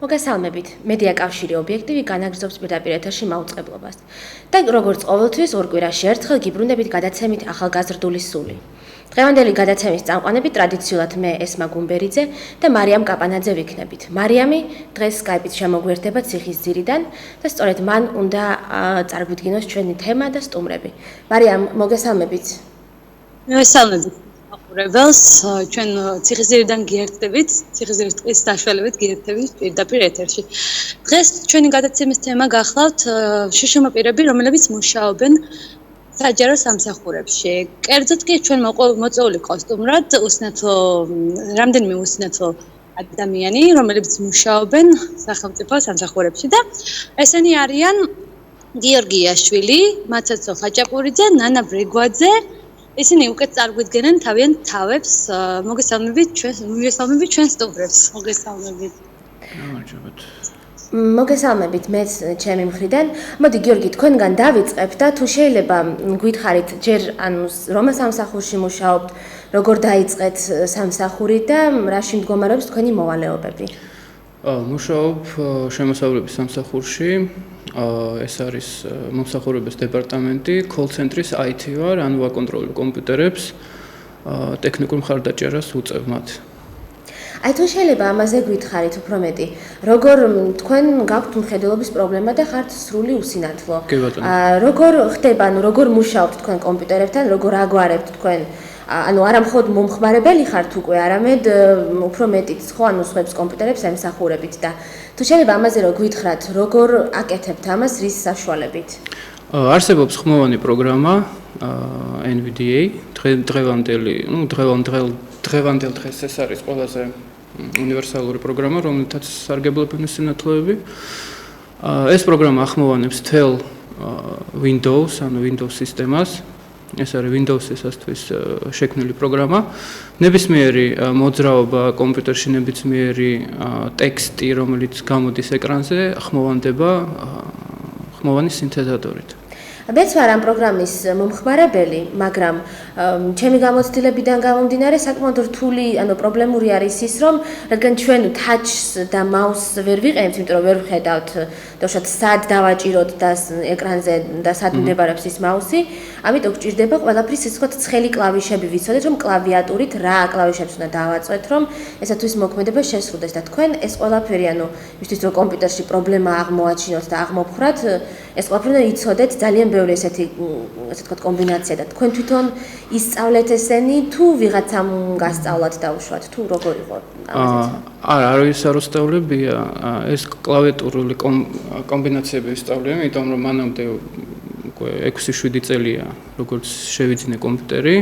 მოგესალმებით. მედია კავშირი ობიექტივი განაგრძობს პირდაპირ ეთერში მაუწყებლობას. და როგორც ყოველთვის ორ კვირაში ერთხელ გიბრუნდებით გადაცემით ახალგაზრდული სული. დღევანდელი გადაცემის წამყვანები ტრადიციულად მე ესმა გუმბერიძე და მარიამ კაპანაძე ვიქნებით. მარიამი დღეს Skype-ით შემოგვიერთება ციხის ძირიდან და სწორედ მან უნდა წარგვიდგინოს ჩვენი თემა და სტუმრები. მარიამ, მოგესალმებით. მოგესალმებით. ურებელს ჩვენ ციხისძირიდან გიერთდებით, ციხისძირის ტყის საშუალებით გიერთდებით პირდაპირ ეთერში. დღეს ჩვენი გადაცემის თემა გახლავთ შშმ პირები, რომლებიც მუშაობენ საჯარო სამსახურებში. კერძოდ კი ჩვენ მოწვეული კოსტუმრად რამდენიმე უსინათლო ადამიანი, რომლებიც მუშაობენ სახელმწიფო სამსახურებში და ესენი არიან გიორგი იაშვილი, მაცაცო ხაჭაპურიძე, ნანა ბრეგვაძე. ისინი უკეთ წარგვიდგენენ თავიანთ თავებს. მოგესალმებით ჩვენ სტუმრებს. მოგესალმებით. მოგესალმებით მეც ჩემი მხრიდან. მოდი გიორგი, თქვენგან დავიწყებ და თუ შეიძლება გითხარით ჯერ რომელ სამსახურში მუშაობთ, როგორ დაიწყეთ სამსახური და რაში მდგომარეობს თქვენი მოვალეობები? მუშაობ შემოსავლების სამსახურში. ეს არის მომსახურების დეპარტამენტი, call-ცენტრის IT ვარ, ანუ ვაკონტროლებ კომპიუტერებს, ტექნიკურ მხარდაჭერას უწევ მათ. აი თუ შეიძლება ამაზე გითხარით უფრო მეტი, როგორ თქვენ გაქვთ მხედველობის პრობლემა და ხართ სრული უსინათლო. როგორ ხდება, როგორ მუშაობთ თქვენ კომპიუტერებთან, როგორ აგვარებთ თქვენ არა მხოლოდ მომხმარებელი ხართ უკვე, არამედ უფრო მეტიც ხო, სხვებს კომპიუტერებს ემსახურებით და თუ შეიძლება ამაზე რომ გითხრათ, როგორ აკეთებთ ამას, რის საშუალებით? არსებობს ხმოვანი პროგრამა NVDA, დღევანდელ დღეს ეს არის ყველაზე უნივერსალური პროგრამა, რომელთაც სარგებლობენ სინათლოები. ეს პროგრამა ახმოვანებს მთელ Windows, ანუ Windows სისტემას. ეს არის Windows-ისათვის შექმნილი პროგრამა. ნებისმიერი მოძრაობა კომპიუტერში, ნებისმიერი ტექსტი, რომელიც გამოდის ეკრანზე, ხმოვანდება ხმოვანი სინთეზატორით. მეც ვარ ამ პროგრამის მომხმარებელი, მაგრამ ჩემი გამოცდილებიდან გამომდინარე საკმაოდ რთული, პრობლემური არის ის, რომ რადგან ჩვენ touch-ს და mouse-ს ვერ ვიყენებთ, იმიტომ რომ ვერ ვხედავთ, თორსად სად დავაჭიროთ და ეკრანზე და სად მდებარეობს ის mouse-ი, ამიტომ გჭირდება ყველაფრის ის ვთქვათ ცხელი კლავიშები ვიცოდეთ, რომ კლავიატურით რა კლავიშებს უნდა დავაწვეთ, რომ ესათვის მოქმედება შესრულდეს და თქვენ ეს ყველაფერი, იმისთვის რომ კომპიუტერში პრობლემა აღმოაჩინოთ და აღმოფხრათ, ეს ყველაფერი იცოდეთ ძალიან ბევრი ესეთი ვთქვათ კომბინაცია და თქვენ თვითონ ისწავლეთ ესენი თუ ვიღაცამ გასწავლათ დაუშვათ თუ როგორ იყო ამაზე? არავის არ უსწავლებია, ეს კლავიატურული კომბინაციები ისწავლიან, იმიტომ რომ მანამდე 6-7 წელია როგორც შევიძინე კომპიუტერი.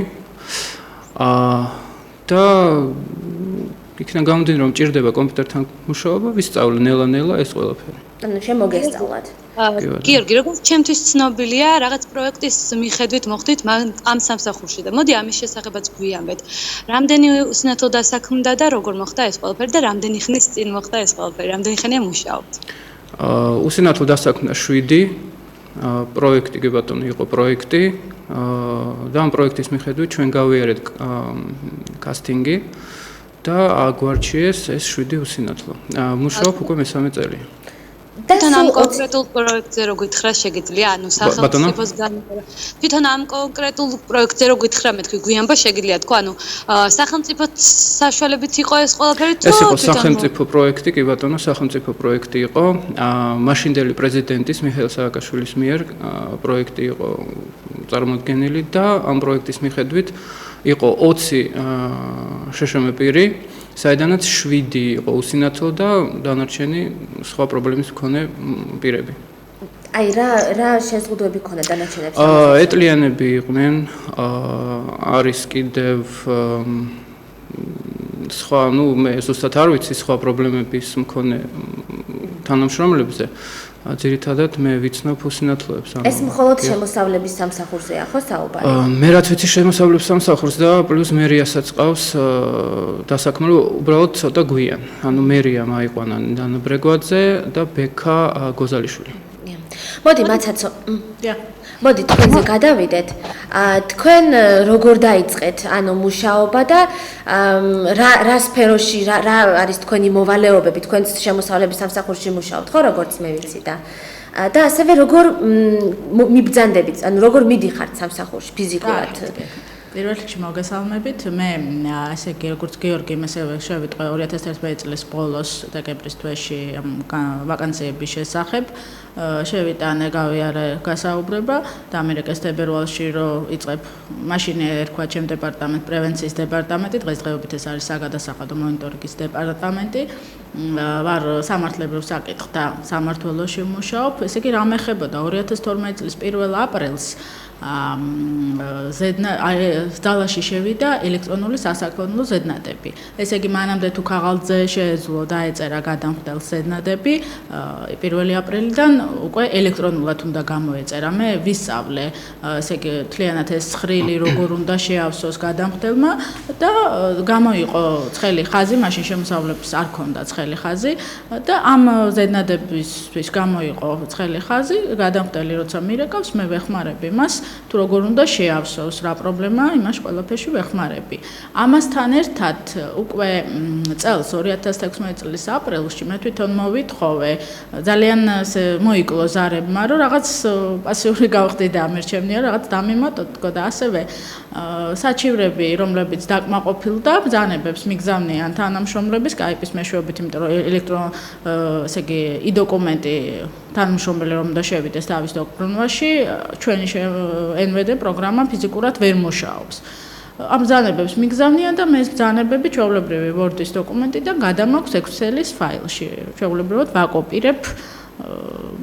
და იქიდან გამომდინარე რომ ჭირდება კომპიუტერთან მუშაობა, ვისწავლე ნელა-ნელა ეს ყველაფერი. შემოგესწავლათ. გიორგი, როგორც ჩემთვის ცნობილია, რაღაც პროექტის მიხედვით მოხდით ამ სამსახურში და მოდი ამის შესახებაც გვიამბეთ. რამდენი უსინათლო დასაქმდა და როგორ მოხდა ეს ყველაფერი და რამდენი ხნის წინ მოხდა ეს ყველაფერი? რამდენი ხანია მუშაობთ? უსინათლო დასაქმდა 7 პროექტი კი ბატონო იყო პროექტი და ამ პროექტის მიხედვით ჩვენ გავიარეთ კასტინგი და აგვარჩიეს ეს 7 უსინათლო. მუშაობ უკვე მე-3 წელი. თვითონ ამ კონკრეტულ პროექტზე რო გითხრა შეგიძლია, სახელმწიფოს განვითარება. თვითონ ამ კონკრეტულ პროექტზე რო გითხრა, მე თქვი გვიანბა შეგიძლია თქვა, სახელმწიფო საშუალებით იყო ეს ყველაფერი თუ ეს იყო სახელმწიფო პროექტი, კი ბატონო, სახელმწიფო პროექტი იყო. მაშინდელი პრეზიდენტის მიხეილ სააკაშვილის მიერ პროექტი იყო წარმოდგენილი და ამ პროექტის მიხედვით იყო 20 შშმ პირი, საიდანაც 7 იყო უსინათლო და დანარჩენი სხვა პრობლემის მქონე პირები. აი რა შეზღუდვები ქონდა დანარჩენებს? ეტლიანები იყვნენ, არის კიდევ სხვა, მე ზუსტად არ ვიცი სხვა პრობლემების მქონე თანამშრომლებზე. ძირითადად მე ვიცნობ უსინათლოებს. ეს მხოლოდ შემოსავლების სამსახურზეა ხო საუბარი? მე რაც ვიცი შემოსავლების სამსახურს და პლუს მერიასაც ყავს დასაქმება უბრალოდ ცოტა გვიან. მერია მაიყვანა ნანა ბრეგვაძე და ბექა გოზალიშვილი. მოდი მაცაცო. მოდი თქვენზე გადავიდეთ. თქვენ როგორ დაიწყეთ ანუ მუშაობა და რა სფეროში რა არის თქვენი მოვალეობები თქვენ შემოსავლების სამსახურში მუშაობთ ხო როგორც მე ვიცი და ასევე როგორ მიბრძანდებით ანუ როგორ მიდიხართ სამსახურში ფიზიკურად პირველ რიგში მოგესალმებით მე ასე იგი როგორც გიორგი მასევე შევიტყვე 2011 წლის ბოლოს დეკემბრის თვეში ვაკანსიების შესახებ შევიტანე გავიარე გასაუბრება და ამერიკის თებერვალში რომ იწყებ მაშინ ერქვა ჩემ დეპარტამენტ პრევენციის დეპარტამენტი დღესდღეობით ეს არის საგადასახადო მონიტორინგის დეპარტამენტი ვარ სამართლებრივ საკითხთა სამმართველოში ვმუშაობ ესე იგი რა მეხებოდა 2012 წლის 1 აპრილს ძალაში შევიდა ელექტრონული სასაქონლო ზედნადები. ესე იგი მანამდე თუ ქაღალდზე შეეძლო დაეწერა გადამხდელ ზედნადები 1 აპრილიდან უკვე ელექტრონულად უნდა გამოეწერა. მე ვისწავლე ესე იგი თლიანად ეს ცხრილი როგორ უნდა შეავსოს გადამხდელმა და გამოიყო ცხელი ხაზი, მაშინ შემოსავლებს არ ქონდა ცხელი ხაზი და ამ ზედნადებისთვის გამოიყო ცხელი ხაზი, გადამხდელი როცა მირეკავს, მე ვეხმარები მას თუ როგორ უნდა შეავსოს, რა პრობლემაა, იმას ყველაფერში ვეხმარები. ამასთან ერთად უკვე წელს 2016 წლის აპრილში მე თვითონ მოვითხოვე ძალიან მოიკლო ზარებმა, რომ რაღაც პასიური გავხდი და ამერჩემნია, რაღაც დამემატო და ასევე საჩივრები, რომლებიც დაკმაყოფილდა ბრძანებებს მიგზავნიან თანამშრომლები Skype-ის მეშვეობით, იმიტომ რომ ესე იგი იდოკუმენტი თანამშრომელი რომ უნდა შევიდეს თავის დოკუმენტში, ჩვენი NVD პროგრამა ფიზიკურად ვერ მუშაობს. ამ ბრძანებებს მიგზავნიან და მე ეს ბრძანებები ჩვეულებრივი Word-ის დოკუმენტიდან გადამაქვს Excel-ის ფაილში. ჩვეულებრივად ვაკოპირებ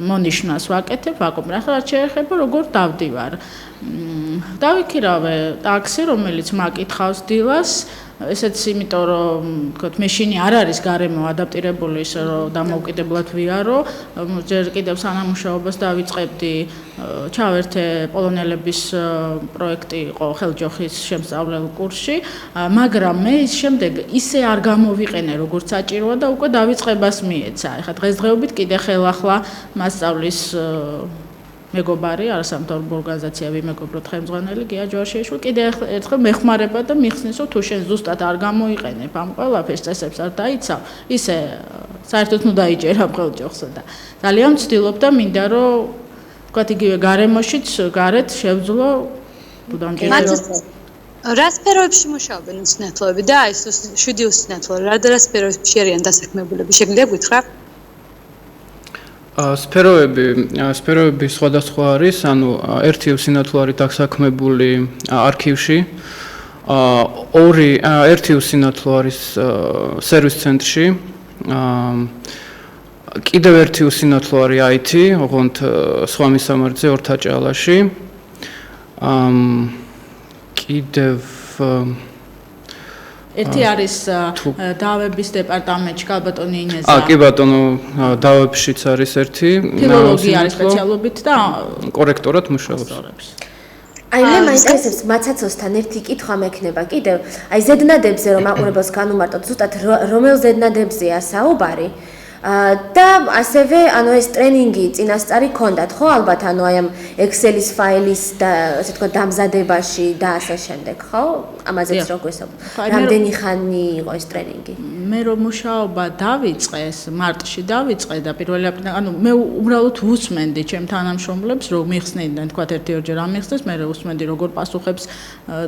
მონიშნას ვაკეთებ, ვაკოპირებ, ახლა შეეხება როგორ დავდივარ. დავიქირავე ტაქსი, რომელიც მაკითხავს დილას, ესეც იმიტომ რომ თქო მეშინი არ არის გარემო ადაპტირებული ისე რომ დამოუკიდებლად ვიარო, ჯერ კიდევ სანამუშაობას დავიწყებდი, ჩავერთე პოლონელების პროექტი იყო ხელჯოხის შემსწავლელ კურსში, მაგრამ მე ის შემდეგ ისე არ გამოვიყენე როგორც საჭიროა და უკვე დავიწყებას მიეცა. ეხლა დღესდღეობით კიდე ხელახლა მასწავლის მეგობარი არასამთავრობო ორგანიზაცია ვიმეგობროთ ხელმძღვანელი გია ჯვარშიშვილი კიდე ერთხელ მეხმარება და მიხსნის რომ თუ შენ ზუსტად არ გამოიყენებ ამ ყველაფერს წესებს არ დაიცავ ისე საერთოდ ნუ დაიჭერა ხელჯოხსა და ძალიან ვცდილობ და მინდა რომ თქვათ იგივე გარემოშიც გარეთ შევძლო თუ დამჭირდება რა სფეროებში მუშაობენ უცნათლოები და ეს 7 უცნათლო რა სფეროებში არიან დასაქმებულები შეგიძლია გითხრა სფეროები სხვადასხვა არის, ანუ ერთი უსინათლო არის დასაქმებული არქივში, ერთი უსინათლო არის სერვის ცენტრში, კიდევ ერთი უსინათლო არის IT, ოღონდ სხვა მისამართზე ორთაჭალაში, კიდევ ერთი არის დავების დეპარტამენტში კალბატონი ინეზა. კი ბატონო, დავებშიც არის ერთი. ფილოლოგია არის სპეციალობით და კორექტორად მუშაობს. აი მე მაინტერესებს მაცაცოსთან ერთი კითხვა მექნება კიდევ. აი ზედნადებზე რომ აყურებელს განუმარტოთ, ზუსტად რომელ ზედნადებზეა საუბარი? და ასევე ანუ ეს ტრენინგი წინასწარი ქონდათ ხო ალბათ ანუ აი ამ Excel-ის ფაილის და ასე თქვა დამზადებაში და ასე შემდეგ ხო ამაზეც რო გვესაუბრეთ რამდენი ხანი იყო ეს ტრენინგი მე რომ მუშაობა დავიწყე მარტში დავიწყე და პირველი აპრილიდან ანუ მე უბრალოდ ვუსმენდი ჩემ თანამშრომლებს რომ მიხსნიდნენ თქვა ერთი-ორჯერ ამიხსნეს მე ვუსმენდი როგორ პასუხებს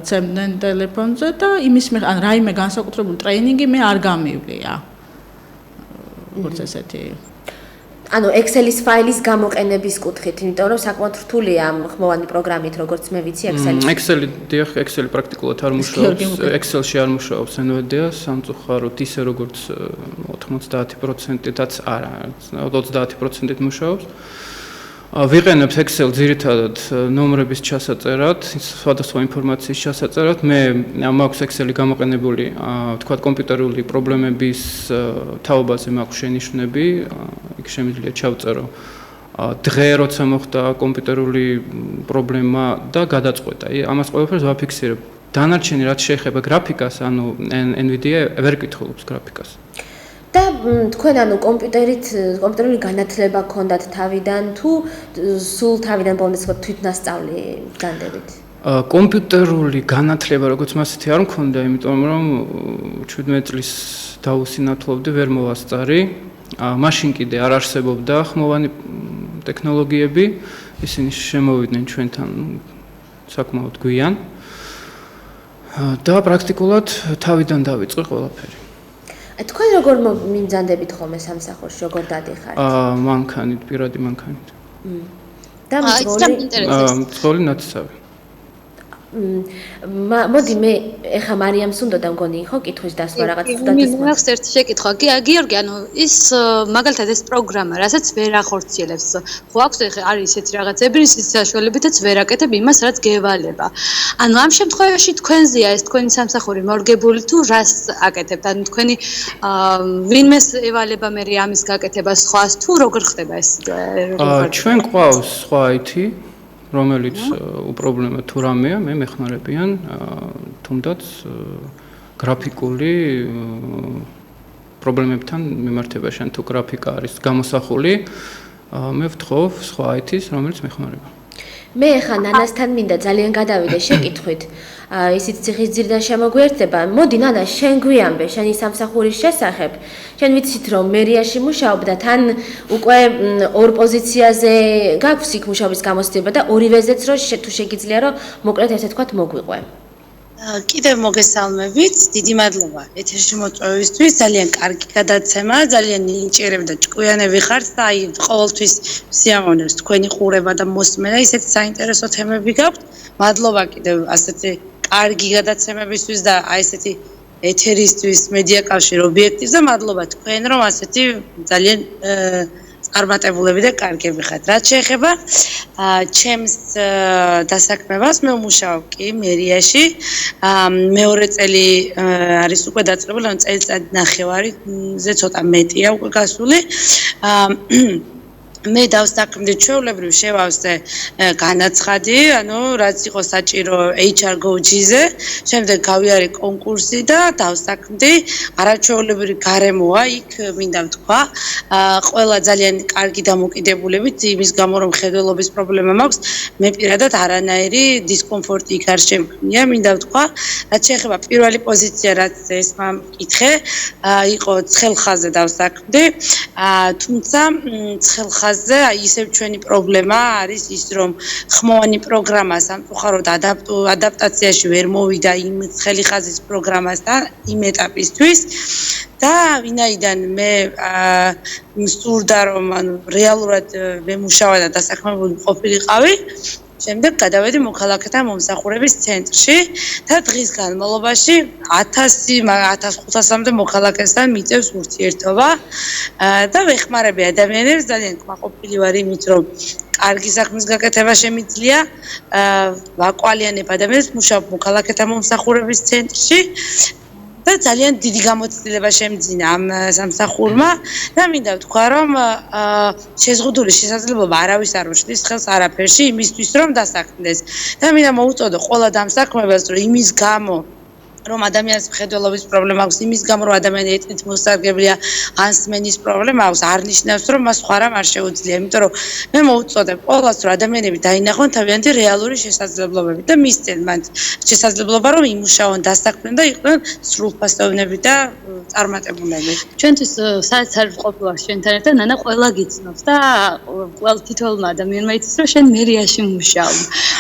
ცემდნენ ტელეფონზე და იმის ან რაიმე განსაკუთრებული ტრენინგი მე არ გამივლია როგორც ესეთი ანუ Excel-ის ფაილის გამოყენების კუთხით, იმიტომ რომ საკმაოდ რთულია ამ ხმოვანი პროგრამით, როგორც მე ვიცი Excel-ი პრაქტიკულად არ მუშაობს, Excel-ში არ მუშაობს NVIDIA სამწუხაროდ ისე როგორც 90%-იც არა, 30%-ით მუშაობს. ვიყენებ Excel ძირითადად ნომრების ჩასაწერად, სხვადასხვა ინფორმაციის ჩასაწერად. მე მაქვს Excel-ი გამოყენებული, თქვათ კომპიუტერული პრობლემების თაობაზე მაქვს შენიშვნები, იქ შემიძლია ჩავწერო დღე როცა მოხდა კომპიუტერული პრობლემა და გადაწყვეტა. ამას ყველაფერს ვაფიქსირებ. დანარჩენი რაც შეეხება გრაფიკას, ანუ NVIDIA ვერ კითხულობს გრაფიკას. და თქვენ ანუ კომპიუტერული განათლება გქონდათ თავიდან თუ სულ თავიდან ბოლომდე თვითნასწავლი განდებით? კომპიუტერული განათლება როგორც მასეთი არ მქონდა, იმიტომ რომ 17 წლის დაუსინათლობდი, ვერ მოვასწარი. მაშინ კიდე არ არსებობდა ხმოვანი ტექნოლოგიები, ისინი შემოვიდნენ ჩვენთან საკმაოდ გვიან. და პრაქტიკულად თავიდან დავიწყე ყველაფერი. თქვენ როგორ მიმძანდებით ხოლმე სამსახურში, როგორ დადიხართ? მანქანით, პირადი მანქანით. და მძღოლი ნათესავი. მოდი მე ეხა მარიამს უნდა და მგონი ხო კითხვის დასვა რაღაც ზუსტად ის ერთი შეკითხვა. გიორგი, ანუ ის მაგალითად ეს პროგრამა, რასაც ვერ ახორციელებს. ხო აქვს ეხა არის ისეთი რაღაცები, რის საშუალებითაც ვერ აკეთებ იმას, რაც გევალება. ანუ ამ შემთხვევაში თქვენზეა ეს თქვენი სამსახური მორგებული თუ რას აკეთებთ? ანუ თქვენი ვინმეს ევალება მე ამის გაკეთებას სხვას თუ როგორ ხდება ეს? ჩვენ ყავს სხვა IT რომელიც უპრობლემა თუ რამეა, მე მეხმარებიან, თუნდაც გრაფიკული პრობლემებთან მიმართებაში, თუ გრაფიკა არის გამოსახული, მე ვთხოვ სხვა IT-ს, რომელიც მეხმარება. მე ხა ნანასთან მინდა ძალიან გადავიდე შეკითხვით. ისიც ციხისძირიდან შემოგვიერთდება. მოდი ნანა, შენ გვიამბე შენი სამსახურის შესახებ. შენ ვიცით რომ მერიაში მუშაობ და თან უკვე ორ პოზიციაზე გაქვს იქ მუშაობის გამოცდილება და ორივეზეც რომ თუ შეგიძლია რომ მოკლედ ესე თქვა მოგვიყვე. კიდევ მოგესალმებით, დიდი მადლობა ეთერში მოწვევისთვის, ძალიან კარგი გადაცემა, ძალიან ნიჭიერები და ჭკვიანები ხართ და აი ყოველთვის სიამოვნებს თქვენი ყურება და მოსმენა, ისეთი საინტერესო თემები გაქვთ. მადლობა კიდევ ასეთი კარგი გადაცემებისთვის და აი ესეთი ეთერისთვის მედია კავშირ ობიექტივს და მადლობა თქვენ რომ ასეთი ძალიან წარმატებულები და კარგები ხართ. რაც შეეხება ჩემს დასაქმებას, მე ვმუშაობ კი მერიაში. მეორე წელი არის უკვე დაწყებული, ანუ წელიწად ნახევარიზე ცოტა მეტია უკვე გასული. მე დავსაქმდე ჩვეულებრივ შევავსე განაცხადი, ანუ რაც იყო საჭირო HR Go-ზე, შემდეგ გავიარე კონკურსი და დავსაქმდი. არაჩვეულებრივი გარემოა იქ, მინდა ვთქვა. ყველა ძალიან კარგი დამოკიდებულებით, იმის გამო რომ ხედველობის პრობლემა მაქვს, მე პირადად არანაირი დისკომფორტი იქ არ შემქმნია, მინდა ვთქვა. რაც შეეხება პირველი პოზიცია, რაც ეს მკითხე, იყო ცხელხაზე დავსაქმდი. თუმცა ცხელხაზე ისევ ჩვენი პრობლემა არის ის, რომ ხმოვანი პროგრამა სამწუხაროდ ადაპტაციაში ვერ მოვიდა იმ ცხელი ხაზის პროგრამასთან იმ ეტაპისთვის და ვინაიდან მე მსურდა რომ ანუ რეალურად მემუშავა და დასაქმებული ყოფილიყავი, შემდეგ გადავედი მოქალაქეთა მომსახურების ცენტრში და დღის განმავლობაში 1500-1500-მდე მოქალაქესთან მიწევს ურთიერთობა და ვეხმარები ადამიანებს, ძალიან კმაყოფილი ვარ იმით, რომ კარგი საქმის გაკეთება შემიძლია, ვაკვალიანებ ადამიანებს, მუშაობ მოქალაქეთა მომსახურების ცენტრში და ძალიან დიდი გამოცდილება შემძინა ამ სამსახურმა და მინდა ვთქვა, რომ შეზღუდული შესაძლებლობა არავის არ უშლის ხელს არაფერში იმისთვის, რომ დასაქმდეს. და მინდა მოუწოდო ყველა დამსაქმებას, რომ იმის გამო რომ ადამიანის მხედველობის პრობლემა აქვს, იმის გამო რომ ადამიანი ეტყით მოსარგებლია, ან სმენის პრობლემა აქვს, არ ნიშნავს, რომ მას სხვა რამ არ შეუძლია. იმიტომ რომ მე მოუწოდებ ყველას, რომ ადამიანები დაინახონ თავიანთი რეალური შესაძლებლობები და მისცენ მათ შესაძლებლობა, რომ იმუშაონ, დასაქმდნენ და იყვნენ სრულფასოვნები და წარმატებულები. ჩვენთვის სადაც არ ყოფილა შენთან ერთად, ნანა ყველა გიცნობს და ყველა თითოეულმა ადამიანმა იცის, რომ შენ მერიაში მუშაობ.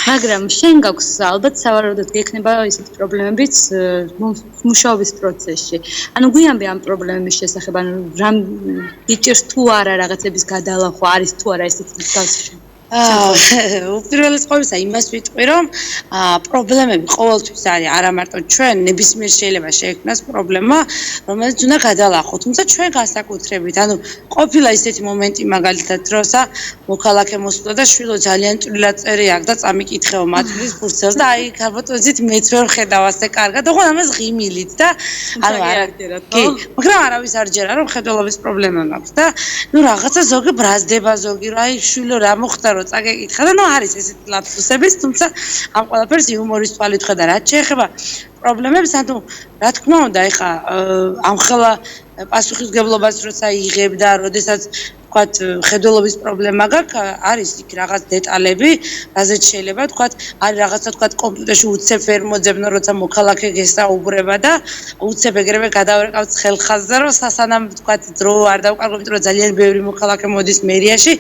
მაგრამ შენ გაქვს ალბათ სავარაუდოდ გექნება ისეთი პრობლემებიც მუშაობის პროცესში. ანუ გვიამბე ამ პრობლემების შესახებ, ანუ რამ გიჭირს თუ არა რაღაცების გადალახვა, არის თუ არა ესეთი მსგავსი. უპირველეს ყოვლისა იმას ვიტყვი, რომ პრობლემები ყოველთვის არის, არა მარტო ჩვენ, ნებისმიერ შეიძლება შეექმნას პრობლემა, რომელიც უნდა გადალახო. თუმცა ჩვენ განსაკუთრებით, ანუ ყოფილა ისეთი მომენტი მაგალითად, როცა მოქალაქე მოსულა და შვილო ძალიან წვრილად წერი აქვს და წამიკითხეო მათთვის ფურცელს და აი გაბატონებით მეც ვერ ხედავ ასე კარგად, ოღონდ ამას ღიმილით და ანუ კი, მაგრამ არავის არ ჯერა რომ ხედველობის პრობლემა მაქვს და ნუ რაღაცა ზოგი ბრაზდება, ზოგი რა აი შვილო რა მოხდა რომ წაგეკითხა და ნუ არის ესეთი ლაფსუსები, თუმცა ამ ყველაფერს იუმორის თვალით ხედა. რაც შეეხება პრობლემებს, ანუ რა თქმა უნდა, ეხა ამხელა პასუხისგებლობას როცა იღებ და როდესაც ვთქვათ, ხედველობის პრობლემა გაქვს, არის იქ რაღაც დეტალები, რაზეც შეიძლება ვთქვათ, არის რაღაცა ვთქვათ, კომპიუტერში უცებ ვერ მოძებნო, როცა მოქალაქე გესაუბრება და უცებ ეგრევე გადავერკავთ ხელხაზზე, რომ სასანამ ვთქვათ, დრო არ დავკარგოთ, რომ ძალიან ბევრი მოქალაქე მოდის მერიაში,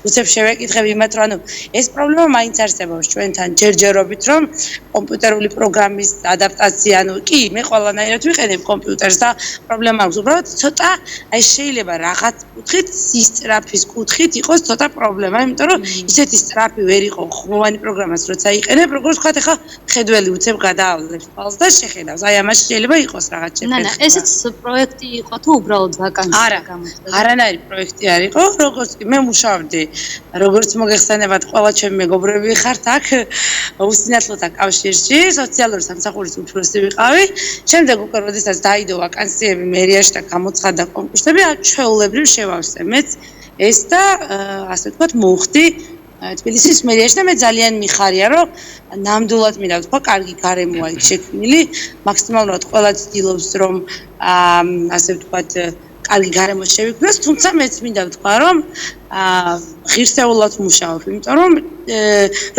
უცებ შევეკითხებ იმათ, რომ ანუ ეს პრობლემა მაინც არსებობს ჩვენთან ჯერჯერობით, რომ კომპიუტერული პროგრამის ადაპტაცია, ანუ კი, მე ყველანაირად ვიყენებ კომპიუტერს და პრობლემა აქვს, უბრალოდ ცოტა აი შეიძლება რაღაც კუთხით სტრაფის კუთხით იყოს ცოტა პრობლემა, იმიტომ რომ ისეთი სტრაფი ვერ იყო ხმოვანი პროგრამას, როცა იყენებ, როგორც ვთქვათ, ახლა ხედველი უცებ გადაავლებს თვალს და შეხედავს. აი ამაში შეიძლება იყოს რაღაც შეფერხება. ესეც პროექტი იყო თუ უბრალოდ ვაკანსია გამოცხადდა? არანაირი პროექტი არ იყო, როგორც კი მე მუშაობდი, როგორც მოგეხსენებათ, ყველა ჩემი მეგობრები ხართ აქ უსინათლოთა კავშირში, სოციალური სამსახურის უფროსი ვიყავი. შემდეგ უკვე როდესაც დაიდო ვაკანსიები მერიაში და გამოცხადდა კონკურსები, ჩვეულებრივ შევავსე მეც ეს და ასე ვთქვათ, მოვხდი თბილისის მერიაში და მე ძალიან მიხარია, რომ ნამდვილად მინდა ვთქვა, კარგი გარემოა იქ შექმნილი, მაქსიმალურად ყველა ცდილობს, რომ ასე ვთქვათ, კარგი გარემო შევიქმნას, თუმცა მეც მინდა ვთქვა, რომ ღირსეულად მუშაობ, იმიტომ რომ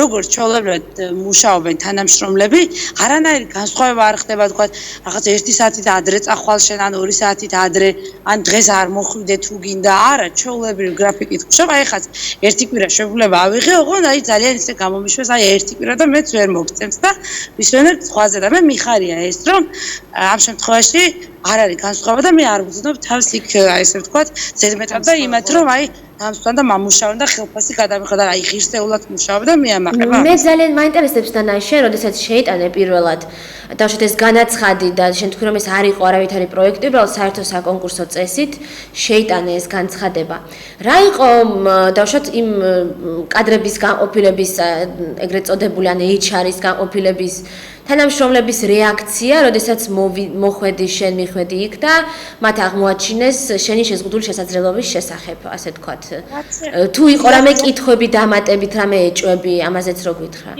როგორც ჩვეულებრივად მუშაობენ თანამშრომლები, არანაირი განსხვავება არ ხდება, ვთქვათ, რაღაც 1 საათით ადრე წახვალ შენ, ან 2 საათით ადრე, ან დღეს არ მოხვიდე თუ გინდა, არა, ჩვეულებრივ გრაფიკით მუშაობ, აი ხაც ერთი კვირა შეგვიძლია ავიღე, ოღონდ აი ძალიან ისე გამომიშვეს, აი ერთი კვირა და მეც ვერ მოგწევს და ვისვენებ სხვაზე და მე მიხარია ეს, რომ ამ შემთხვევაში არ არის განსხვავება და მე არ ვგრძნობ თავს იქ, აი ესე ვთქვათ, ზედმეტად და იმათ, რომ აი ამსთან და მამუშავენ და ხელფასი გადამიხდა, აი ღირსეულად მუშაობ და მე ამაყება. მე ძალიან მაინტერესებს დანაი შენ, როდესაც შეიტანე პირველად დავშეთ ეს განაცხადი და შენ თქვი რომ ეს არ იყო არავითარი პროექტი, უბრალოდ საერთო საკონკურსო წესით შეიტანე ეს განცხადება. რა იყო დავშეთ იმ კადრების განყოფილების ეგრეთ წოდებული ან HR-ის განყოფილების თანამშრომლების რეაქცია, როდესაც მოხვედი შენ მიხვედი იქ და მათ აღმოაჩინეს შენი შეზღუდული შესაძლებლობის შესახებ, ასე ვთქვათ. თუ იყო რამე კითხვები დამატებით, რამე ეჭვები, ამაზეც რო გითხრა.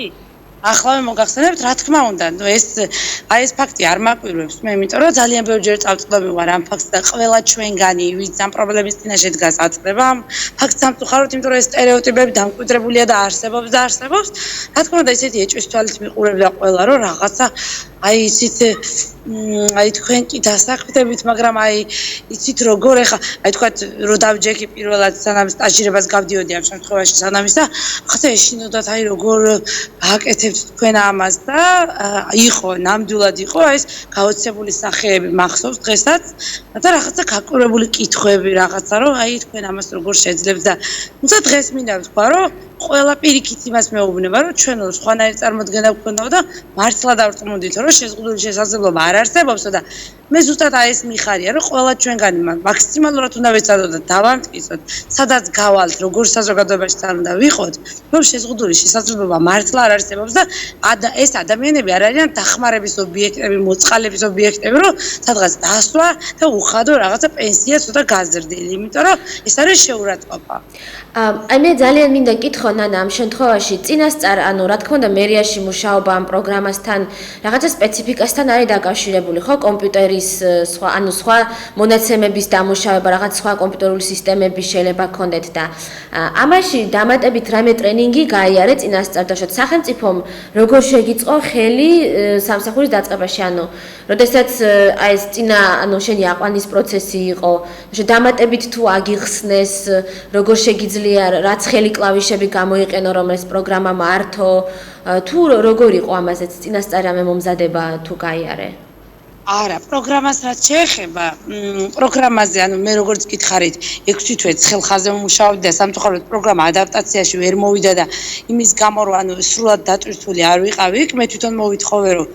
ახლა მოგახსენებთ, რა თქმა უნდა, ნუ ეს ფაქტი არ მაკვირვებს მე, იმიტომ რომ ძალიან ბევრჯერ წავწყდები ვარ ამ ფაქტს და ყველა ჩვენგანი, ვინც ამ პრობლემის წინაშე დგას, აწდება ამ ფაქტს სამწუხაროდ, იმიტომ რომ ეს სტერეოტიპები დამკვიდრებულია და არსებობს და არსებობს. რა თქმა უნდა, ისეთი ეჭვის თვალით მიყურებდა ყველა, რომ რაღაცა აი იცით აი თქვენ კი დასაქმდებით, მაგრამ აი იცით როგორ ეხა აი თქვათ რო დავჯექი პირველად სანამ სტაჟირებას გავდიოდი ამ შემთხვევაში სანამ ისა ხაცა ეშინოდათ აი როგორ აკეთებთ თქვენ ამას და იყო ნამდვილად იყო ეს გაოცებული სახეები მახსოვს დღესაც და რაღაცა გაკურებული კითხვები რაღაცა რომ აი თქვენ ამას როგორ შეძლებთ და თუმცა დღეს მინდა ვთქვა რომ ყველა პირიქით იმას მეუბნება რომ ჩვენ სხვანაირი წარმოდგენა გვქონდა და მართლა დავწმუნდით რომ შეზღუდული შესაძლებლობა არ არსებობსო და მე ზუსტად აი ეს მიხარია რომ ყველა ჩვენგანი მაქსიმალურად უნდა ვეცადოთ და დავამტკიცოთ სადაც გავალთ როგორ საზოგადოებაში უნდა ვიყოთ რომ შეზღუდული შესაძლებლობა მართლა არ არსებობს და ეს ადამიანები არ არიან დახმარების ობიექტები მოწყალების ობიექტები რომ სადღაც დასვა და უხადო რაღაცა პენსია ცოტა გაზრდილი იმიტომ რომ ეს არის შეურაცხყოფა აი მე ძალიან მინდა კითხო ნანა ამ შემთხვევაში წინასწარ ანუ რა თქმა უნდა მერიაში მუშაობა ამ პროგრამასთან რაღაცა სპეციფიკასთან არის დაკავშირებული ხო კომპიუტერის სხვა ანუ სხვა მონაცემების დამუშავება რაღაც სხვა კომპიუტერული სისტემების შეიძლება გქონდეთ და ამაში დამატებით რამე ტრენინგი გაიარე წინასწარ და შოთ სახელმწიფომ როგორ შეგიწყო ხელი სამსახურის დაწყებაში ანუ როდესაც აი ეს წინა ანუ შენი აყვანის პროცესი იყო დამატებით თუ აგიხსნეს როგორ შეგიძლია რაც ხელი კლავიშები გამოიყენო რომ ეს პროგრამა მართო თუ როგორ იყო ამაზეც წინასწარ რამე მომზადება თუ გაიარე არა, პროგრამას რაც შეეხება, პროგრამაზე, ანუ მე როგორც გითხარით, 6 თვეც ხელხაზე ვმუშაობდი და სამწუხაროდ პროგრამა ადაპტაციაში ვერ მოვიდა და იმის გამო რომ ანუ სრულად დატვირთული არ ვიყავი იქ, მე თვითონ მოვითხოვე რომ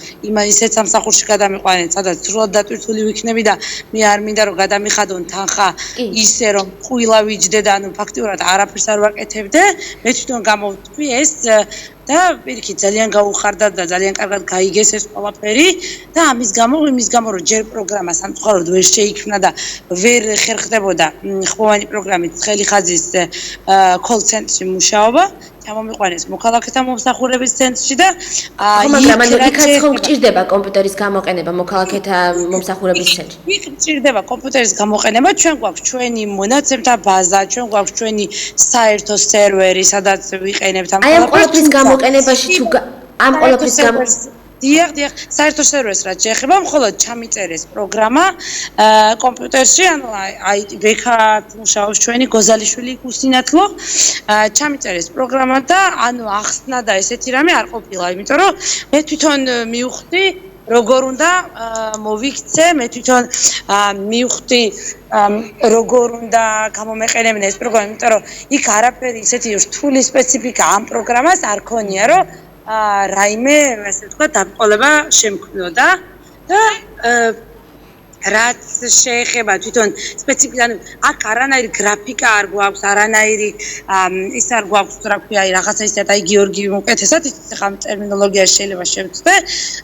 ისეთ სამსახურში გადამიყვანეთ, სადაც სრულად დატვირთული ვიქნები და მე არ მინდა რომ გადამიხადონ თანხა ისე რომ ყვილა ვიჯდე და ანუ ფაქტიურად არაფერს არ ვაკეთებდე, მე თვითონ გამოვთქვი ეს და პირიქით ძალიან გაუხარდა და ძალიან კარგად გაიგეს ეს ყველაფერი და ამის გამო რომ ჯერ პროგრამა სამწუხაროდ ვერ შეიქმნა და ვერ ხერხდებოდა ხმოვანი პროგრამით ხელი ხაზის კოლ ცენტრში მუშაობა ჩამომიყვანეს მოქალაქეთა მომსახურების ცენტრში და მაგრამ იქაც ხომ გჭირდება კომპიუტერის გამოყენება მოქალაქეთა მომსახურების ცენტრში? იქ გჭირდება კომპიუტერის გამოყენება, ჩვენ გვაქვს ჩვენი მონაცემთა ბაზა, ჩვენ გვაქვს ჩვენი საერთო სერვერი, სადაც ვიყენებთ ამ ყველაფერს. აი ამ ყველაფრის გამოყენებაში თუ ამ ყველაფრის დიახ, საერთო სერვერს რაც შეეხება, მხოლოდ ჩამიწერეს პროგრამა კომპიუტერში, ანუ აი ბექად მუშაობს ჩვენი გოზალიშვილი უსინათლო, ჩამიწერეს პროგრამა და ანუ ახსნა და ესეთი რამე არ ყოფილა, იმიტომ რომ მე თვითონ მივხვდი როგორ უნდა მოვიქცე, მე თვითონ მივხვდი როგორ უნდა გამომეყენებინა ეს პროგრამა, იმიტომ რომ იქ არაფერი ისეთი რთული სპეციფიკა ამ პროგრამას არ ქონია, რომ რაიმე, ასე ვთქვათ, დაბრკოლება შემქმნოდა და რაც შეეხება თვითონ სპეციფიკად აქ არანაირი გრაფიკა არ გვაქვს, არანაირი ის არ გვაქვს, რა ქვია, რაღაცა ისეთ აი გიორგი უკეთესად ის ხამ ტერმინოლოგიაში შეიძლება შევწდე,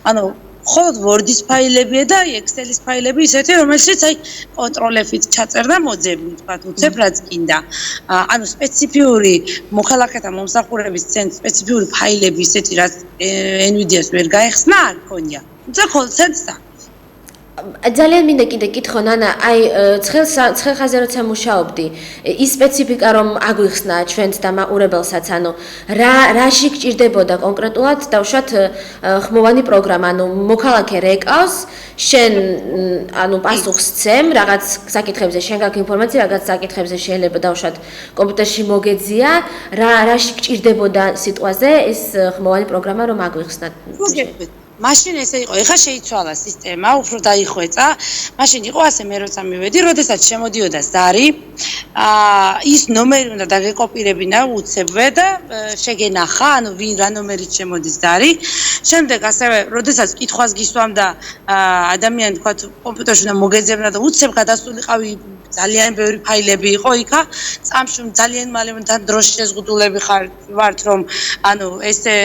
ანუ მხოლოდ Word-ის ფაილებია და Excel-ის ფაილები ისეთი, რომელშიც აი კონტროლ-F-ით ჩაწერ და მოძებნი, ვთქვათ, უცებ რაც კიდა. ანუ სპეციფიური მოქალაქეთა მომსახურების ცენტრის სპეციფიური ფაილები ისეთი, რაც NVIDIA-ს ვერ გაეხსნა, არ ქონია. თუმცა მხოლოდ ცენტრს ძალიან მინდა კიდე კითხო ნანა, აი ცხელხაზე როცა მუშაობდი, ის სპეციფიკა რომ აგვიხსნა ჩვენც და მაყურებელსაც, ანუ რაში გჭირდებოდა კონკრეტულად დავუშვათ ხმოვანი პროგრამა, ანუ მოქალაქე რეკავს, შენ ანუ პასუხს ცემ, რაღაც საკითხებზე შენ გაქვს ინფორმაცია, რაღაც საკითხებზე შეიძლება დავუშვათ კომპიუტერში მოგეძია, რაში გჭირდებოდა სიტყვაზე ეს ხმოვანი პროგრამა რომ აგვიხსნა. მაშინ ესე იყო, ეხა შეიცვალა სისტემა, უფრო დაიხვეწა. მაშინ იყო ასე, მე როცა მივედი, როდესაც შემოდიოდა ზარი, ის ნომერი უნდა დაგეკოპირებინა უცებვე და შეგენახა, ანუ ვინ რა ნომერით შემოდის ზარი. შემდეგ ასევე, როდესაც კითხვას გისვამ და ადამიანი თქვა კომპიუტერში უნდა მოგეძებნა და უცებ გადასულიყავი ძალიან ბევრი ფაილები იყო იქა, წამში ძალიან მალე თან დროში შეზღუდულები ვართ, რომ ანუ ესე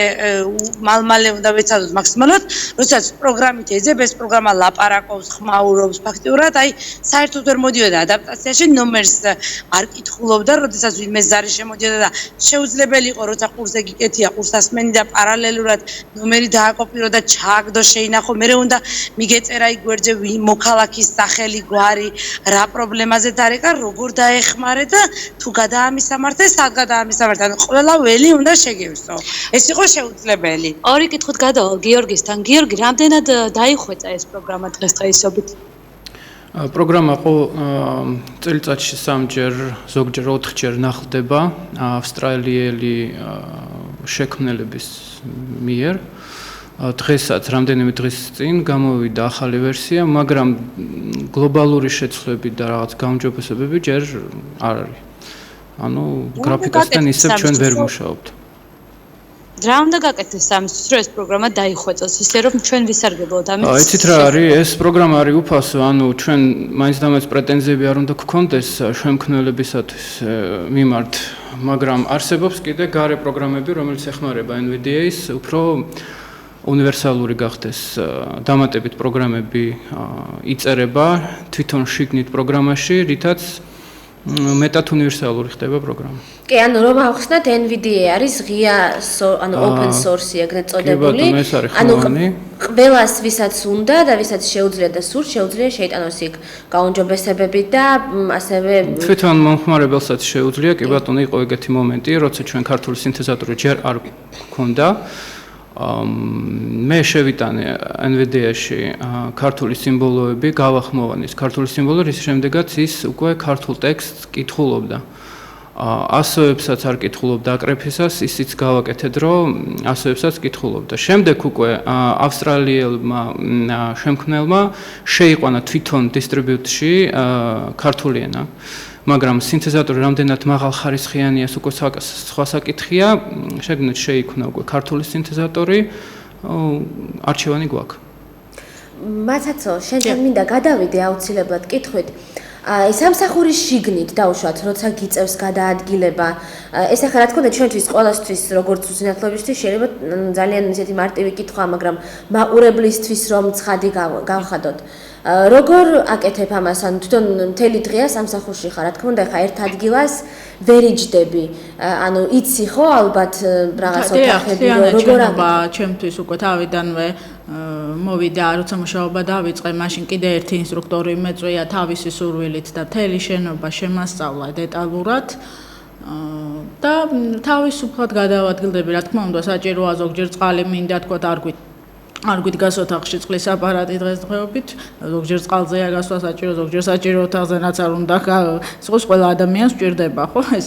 მალ-მალე უნდა ვეცადოთ მაქსიმალურად. როდესაც პროგრამით ეძებ, ეს პროგრამა ლაპარაკობს, ხმაურობს, ფაქტიურად აი საერთოდ ვერ მოდიოდა ადაპტაციაში, ნომერს არ კითხულობდა, როდესაც ვინმე ზარი შემოდიოდა და შეუძლებელი იყო, როცა ყურზე გიკეთია, ყურსას მენი და პარალელურად ნომერი დააკოპირო და ჩააგდო, შეინახო, მერე უნდა მიგეწერა იქ გვერდზე მოქალაქის სახელი, გვარი, რა პრობლემაზე დარეკა, როგორ დაეხმარე და თუ გადაამისამართე, სად გადაამისამართე, ანუ ყველა ველი უნდა შეგივსო. ეს იყო შეუძლებელი. ორი კითხვით გადავალ გიორგისთან. გიორგი, რამდენად დაიხვეწა ეს პროგრამა დღესდღეობით? პროგრამა წელიწადში 3-ჯერ, ზოგჯერ 4-ჯერ ნახდება ავსტრალიელი შექმნელების მიერ. დღესაც რამდენიმე დღის წინ გამოვიდა ახალი ვერსია, მაგრამ გლობალური შეცვლები და რაღაც გაუმჯობესებები ჯერ არ არის. ანუ გრაფიკასთან ისევ ჩვენ ვერ მუშაობთ. რა უნდა გაკეთდეს ამისთვის, რომ ეს პროგრამა დაიხვეწოს, ისე რომ ჩვენ ვისარგებლოთ ამით? იცით რა არის, ეს პროგრამა არის უფასო, ანუ ჩვენ მაინც და მაინც პრეტენზიები არ უნდა გქონდეს შემქმნელებისათვის მიმართ, მაგრამ არსებობს კიდე გარე პროგრამები, რომელიც ეხმარება NVIDIA-ის, უფრო უნივერსალური გახდეს დამატებით პროგრამები იწერება თვითონ შიგნით პროგრამაში, რითაც მეტად უნივერსალური ხდება პროგრამა. კი, ანუ რომ ახსნათ NVIDIA არის ღია, ანუ open source-ი ეგრეთ წოდებული. ანუ ყველას ვისაც უნდა და ვისაც შეუძლია და სურს, შეუძლია შეიტანოს იქ გაუმჯობესებები და ასევე თვითონ მომხმარებელსაც შეუძლია, კი ბატონო, იყო ეგეთი მომენტი, როცა ჩვენ ქართული სინთეზატორი ჯერ არ გქონდა. მე შევიტანე NVIDIA-ში ქართული სიმბოლოები, გავახმოვანი ეს ქართული სიმბოლო, რის შემდეგაც ის უკვე ქართულ ტექსტს კითხულობდა. ასოებსაც არ კითხულობდა აკრეფისას, ისიც გავაკეთეთ, რომ ასოებსაც კითხულობდა. შემდეგ უკვე ავსტრალიელმა შემქმნელმა შეიყვანა თვითონ დისტრიბიუტში ქართული ენა. მაგრამ სინთეზატორი რამდენად მაღალხარისხიანია, უკვე სხვა საკითხია, შეგნეთ შეიქმნა უკვე ქართული სინთეზატორი, არჩევანი გვაქვს. მაცაცო, შენთან მინდა გადავიდე აუცილებლად კითხვით. სამსახურის შიგნით დავუშვათ, როცა გიწევს გადაადგილება, ეს ახლა რა თქმა უნდა ჩვენთვის ყველასთვის, როგორც უზინათლობისთვის შეიძლება ძალიან ისეთი მარტივი კითხვაა, მაგრამ მაყურებლისთვის რომ ცხადი გავხადოთ. როგორ აკეთებ ამას? ანუ თვითონ მთელი დღეა სამსახურში ხარ, რა თქმა უნდა, ხა ერთ ადგილას ვერ იჯდები. ანუ იცი ხო ალბათ რაღაც ოთახები, როგორ ჩემთვის უკვე თავიდანვე მოვიდა, როცა მუშაობა დავიწყე, მაშინ კიდე ერთი ინსტრუქტორი მეწვია თავისი სურვილით და მთელი შენობა შემასწავლა დეტალურად. და თავისუფლად გადავადგილდები, რა თქმა უნდა, საჭიროა ზოგჯერ წყალი მინდა თქვა არ გვიდგას ოთახში წყლის აპარატი დღესდღეობით, ზოგჯერ წყალზეა გასვლა საჭირო, ზოგჯერ საჭირო ოთახზე რაც არ უნდა წყოს ყველა ადამიანს სჭირდება, ხო ეს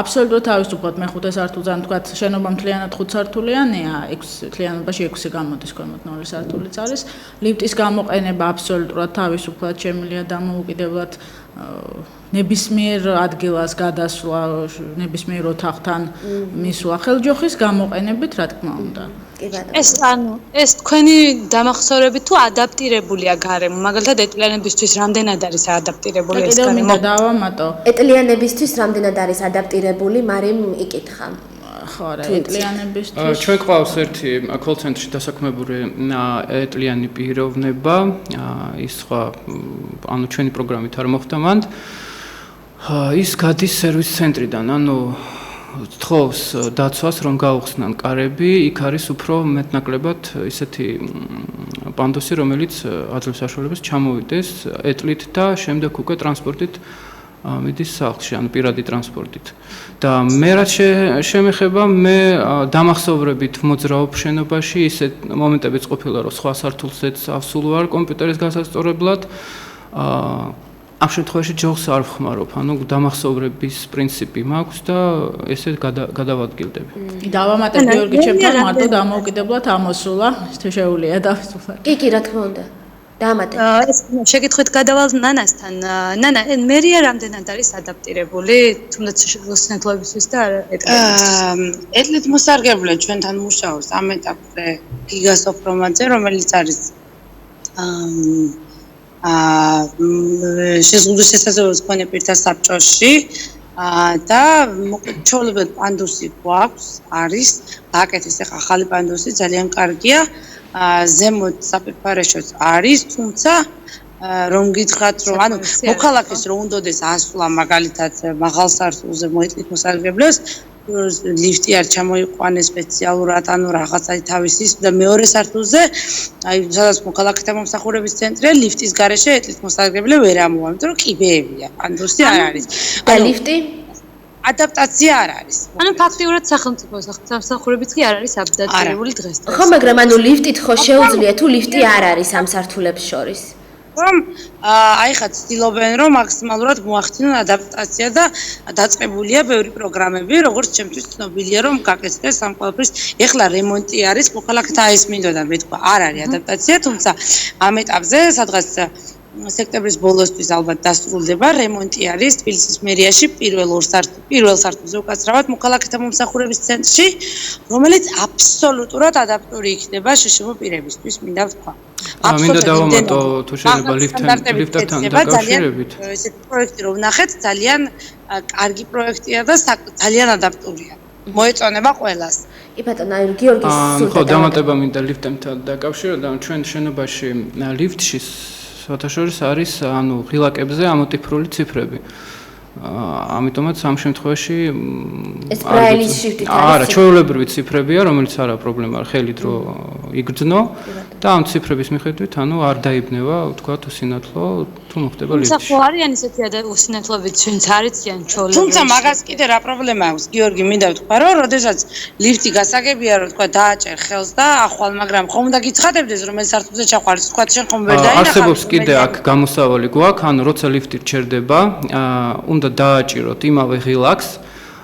აბსოლუტურად თავისუფლად მე-5 სართულზე ან თქვა შენობა მთლიანად 5 სართულიანია, 6 მთლიანობაში 6 გამოდის ქვემოთ 0 სართულიც არის. ლიფტის გამოყენება აბსოლუტურად თავისუფლად შემიძლია დამოუკიდებლად ნებისმიერ ადგილას გადასვლა, ნებისმიერ ოთახთან მისვლა ხელჯოხის გამოყენებით, რა თქმა უნდა. ეს თქვენი დამახსოვრებით თუ ადაპტირებულია გარემო, მაგალითად ეტლიანებისთვის რამდენად არის ადაპტირებული ეს გარემო? დავამატო. ეტლიანებისთვის რამდენად არის ადაპტირებული, მარიმ იკითხა. ხო, რა, ეტლიანებისთვის. ჩვენ ყავს ერთი კოლ-ცენტრში დასაქმებული ეტლიანი პიროვნება, ის სხვა ანუ ჩვენი პროგრამით არ მოხდა მანდ. ის გადის სერვის ცენტრიდან, ანუ თხოვს დაცვას რომ გაუხსნან კარები, იქ არის უფრო მეტნაკლებად ისეთი პანდუსი, რომელიც აძლევს საშუალებას ჩამოვიდეს ეტლით და შემდეგ უკვე ტრანსპორტით მიდის სახლში, ანუ პირადი ტრანსპორტით. და მე რაც შემეხება, მე დამახსოვრებით მოძრაობ შენობაში, ისე მომენტებიც ყოფილა, რომ სხვა სართულზეც ავსულ ვარ კომპიუტერის გასასწორებლად. ამ შემთხვევაში ჯოხს არ ვხმარობ, ანუ დამახსოვრების პრინციპი მაქვს და ესე გადავადგილდები. დავამატებ გიორგი, ჩემთან მარტო დამოუკიდებლად ამოსულა, თუ შეუძლია დავისვლა. კი, რა თქმა უნდა. დავამატებ. ეს შეკითხვით გადავალ ნანასთან. ნანა, მერია რამდენად არის ადაპტირებული, თუნდაც უსინათლოებისთვის და ეტლით მოსარგებლე ჩვენთან მუშაობს ამ ეტაპზე გიგას ოქრომაძე, რომელიც არის შეზღუდვის შესაძლებლობის მქონე პირთა საბჭოში და ჩვეულებრივ პანდუსი გვაქვს, არის აკეთეს ახლა ახალი პანდუსი, ძალიან კარგია. ზემოთ საპირფარეშოც არის, თუმცა რომ გითხრათ, რომ ანუ მოქალაქეს რომ უნდადეს ასვლა მაგალითად მაღალ სართულზე მოეტლით მოსარგებლეს, ლიფტი არ ჩამოიყვანეს სპეციალურად, ანუ რაღაცა თავისი და მეორე სართულზე, აი სადაც მოქალაქეთა მომსახურების ცენტრია, ლიფტის გარეშე ეტლით მოსარგებლე ვერ ამოვა, იმიტომ რომ კიბეებია, პანდუსი არ არის. და ლიფტი ადაპტაცია არ არის. ანუ ფაქტიურად სახელმწიფო სამსახურებიც კი არ არის ადაპტირებული დღესდღეობით. ხო, მაგრამ ანუ ლიფტით ხო შეუძლია თუ ლიფტი არ არის ამ სართულებს შორის. რომ აი ხა ცდილობენ რომ მაქსიმალურად მოახდინონ ადაპტაცია და დაწყებულია ბევრი პროგრამები, როგორც ჩემთვის ცნობილია რომ გაკეთდეს ამ ყველაფრის. ეხლა რემონტი არის, მოქალაქეთა ეს მინდოდა მე თქვა, არ არის ადაპტაცია, თუმცა ამ ეტაპზე სადღაც სექტემბრის ბოლოსთვის ალბათ დასრულდება რემონტი არის თბილისის მერიაში პირველ სართულზე უკაცრავად მოქალაქეთა მომსახურების ცენტრში, რომელიც აბსოლუტურად ადაპტური იქნება შშმ პირებისთვის, მინდა ვთქვა. მინდა დავამატო თუ შეიძლება ლიფტთან დაკავშირებით. ესეთი პროექტი რომ ვნახეთ, ძალიან კარგი პროექტია და ძალიან ადაპტურია. მოეწონება ყველას. კი ბატონო, აი გიორგის სულ ხო, დამატება მინდა ლიფტთან დაკავშირებით, და ჩვენ შენობაში ლიფტში საერთაშორის არის ანუ ღილაკებზე ამოტიფრული ციფრები. ამიტომაც ამ შემთხვევაში ეს ბრაილის შრიფტით არის. არა, ჩვეულებრივი ციფრებია, რომელიც არა პრობლემა, ხელით რო იგრძნო და ამ ციფრების მიხედვით, ანუ არ დაიბნევა, ვთქვათ, უსინათლო თუ მოხდება ლიფტში. თუმცა ხო არიან ისეთი უსინათლოებიც, ვინც არიციან ჩვეულებრივი. თუმცა მაგას კიდე რა პრობლემა აქვს, გიორგი, მინდა ვთქვა, რომ როდესაც ლიფტი გასაგებია, რომ თქვა დააჭერ ხელს და ახვალ, მაგრამ ხომ უნდა გიცხადებდეს, რომ ეს სართულზე ჩაყვარეს, თქვა შენ ხომ ვერ დაინახავ. არსებობს კიდე აქ გამოსავალი გვაქვს, ანუ როცა ლიფტი რჩერდება, უნდა დააჭიროთ იმავე ღილაკს.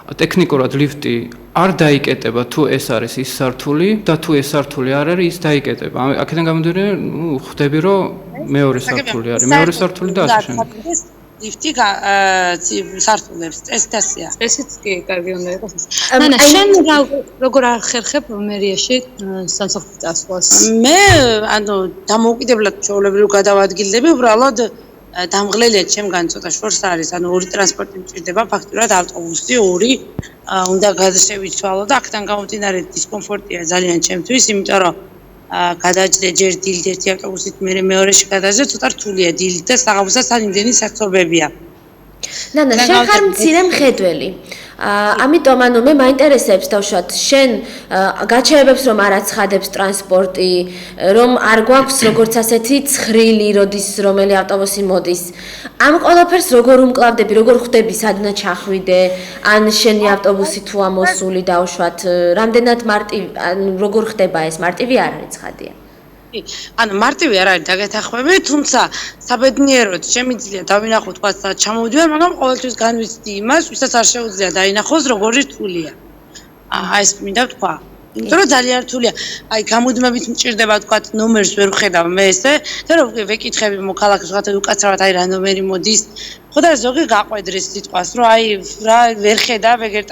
ტექნიკურად ლიფტი არ დაიკეტება თუ ეს არის ის სართული და თუ ეს სართული არ არის, ის დაიკეტება. აქედან გამომდინარე, ხვდები რომ მეორე სართული არის, მეორე სართული და ასე შემდეგ. ლიფტი სართულებს წესდასია. ესეც კი კარგი უნდა იყოს. ნანა, შენ როგორ ახერხებ მერიაში სამსახურის წასვლას? მე ანუ დამოუკიდებლად ჩვეულებრივ გადავადგილდები, უბრალოდ დამღლელია ჩემგან ცოტა შორს არის, ანუ ორი ტრანსპორტი მჭირდება, ფაქტურად ავტობუსი ორი უნდა გადაშევიცვალო და აქედან გამომდინარე დისკომფორტია ძალიან ჩემთვის, იმიტომ რომ გადაჭდე ჯერ დილით ერთი ავტობუსით, მე მეორეში გადაჭდე, ცოტა რთულია დილით და საღამოსაც იმდენი საქმეებია. ნანა, შენ ხარ მცირე მხედველი. ამიტომ ანუ მე მაინტერესებს დავშოთ შენ გაჩერებებს რომ არ აცხადებს ტრანსპორტი, რომ არ გვაქვს როგორც ასეთი ცხრილი როდის რომელი ავტობუსი მოდის. ამ ყველაფერს როგორ უმკლავდები, როგორ ხვდები სადნა ჩახვიდე, ან შენი ავტობუსი თუ ამოსული დავშვათ, რამდენად მარტივი, ანუ როგორ ხდება ეს, მარტივი არ არის ცხადია. ანუ მარტივი არ არის დაგეთახვები, თუმცა საბედნიეროდ შემიძლია დავინახო თქვა ჩამოვიდივარ, მაგრამ ყოველთვის განვიცდი იმას, ვისაც არ შეუძლია დაინახოს როგორი რთულია. ეს მინდა თქვა. იმიტომ რომ ძალიან რთულია. აი გამუდმებით მჭირდება თქვა ნომერს ვერ ვხედავ მე ესე, და რომ ვეკითხები მოქალაქეს ვთქვათ უკაცრავად აი რა ნომერი მოდის. ხო და ზოგი გაყვედრის სიტყვას, რომ აი რა ვერ ხედავ ეგერ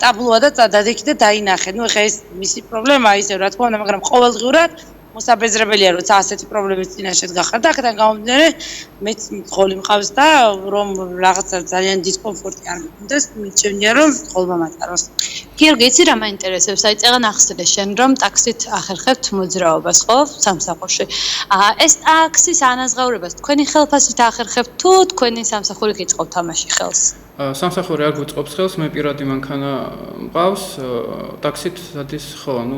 ტაბლოა და დადექი და დაინახე. ნუ ეხა ეს მისი პრობლემაა ისე რა თქმა უნდა, მაგრამ ყოველდღურად მოსაბეზრებელია, როცა ასეთი პრობლემის წინაშე გახარ და აქედან გამომდინარე მეც მძღოლი მყავს და რომ რაღაცა ძალიან დისკომფორტი არ მქონდეს, მიჩვენია რომ მძღოლმა მატაროს. გიორგი, იცი რა მაინტერესებს? აი წეგან ახსენე შენ რომ ტაქსით ახერხებთ მოძრაობას, ხო? სამსახურში. ეს ტაქსის ანაზღაურებას თქვენი ხელფასით ახერხებთ თუ თქვენი სამსახური გიწყობთ თამაში ხელს? სამსახური არ გვიწყობს ხელს, მე პირადი მანქანა მყავს, ტაქსით დადის, ხო, ну,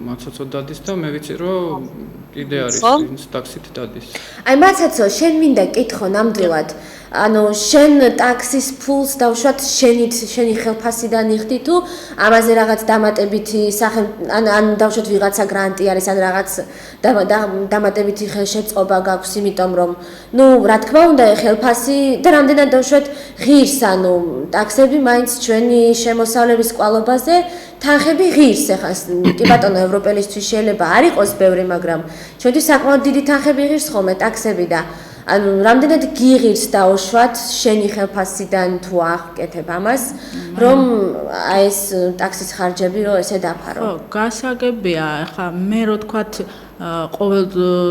მაცაცო დადის და მე ვიცი რომ კიდე არის ის ტაქსით დადის. აი მაცაცო, შენ მინდა კითხო ნამდვილად. ანუ შენ ტაქსის ფულს დავშვათ შენი ხელფასიდან იხდი თუ ამაზე რაღაც დამატებითი ან დავშვათ ვიღაცა გრანტი არის ან რაღაც დამატებითი ხელშეწყობა გაქვს, იმიტომ რომ ნუ რა თქმა უნდა ხელფასი და რამდენად დავშვათ ღირს, ანუ ტაქსები მაინც ჩვენი შემოსავლების კვალობაზე თანხები ღირს. ეხლა კი ბატონო ევროპელისთვის შეიძლება არ იყოს ბევრი, მაგრამ ჩვენთვის საკმაოდ დიდი თანხები ღირს ხოლმე ტაქსები და ანუ რამდენად გიღირს დაუშვათ შენი ხელფასიდან თუ აღკეთებ ამას, რომ აი ეს ტაქსის ხარჯები რო ესე დაფარო. ხო, გასაგებია, ახლა მე რო თქვათ ყოველ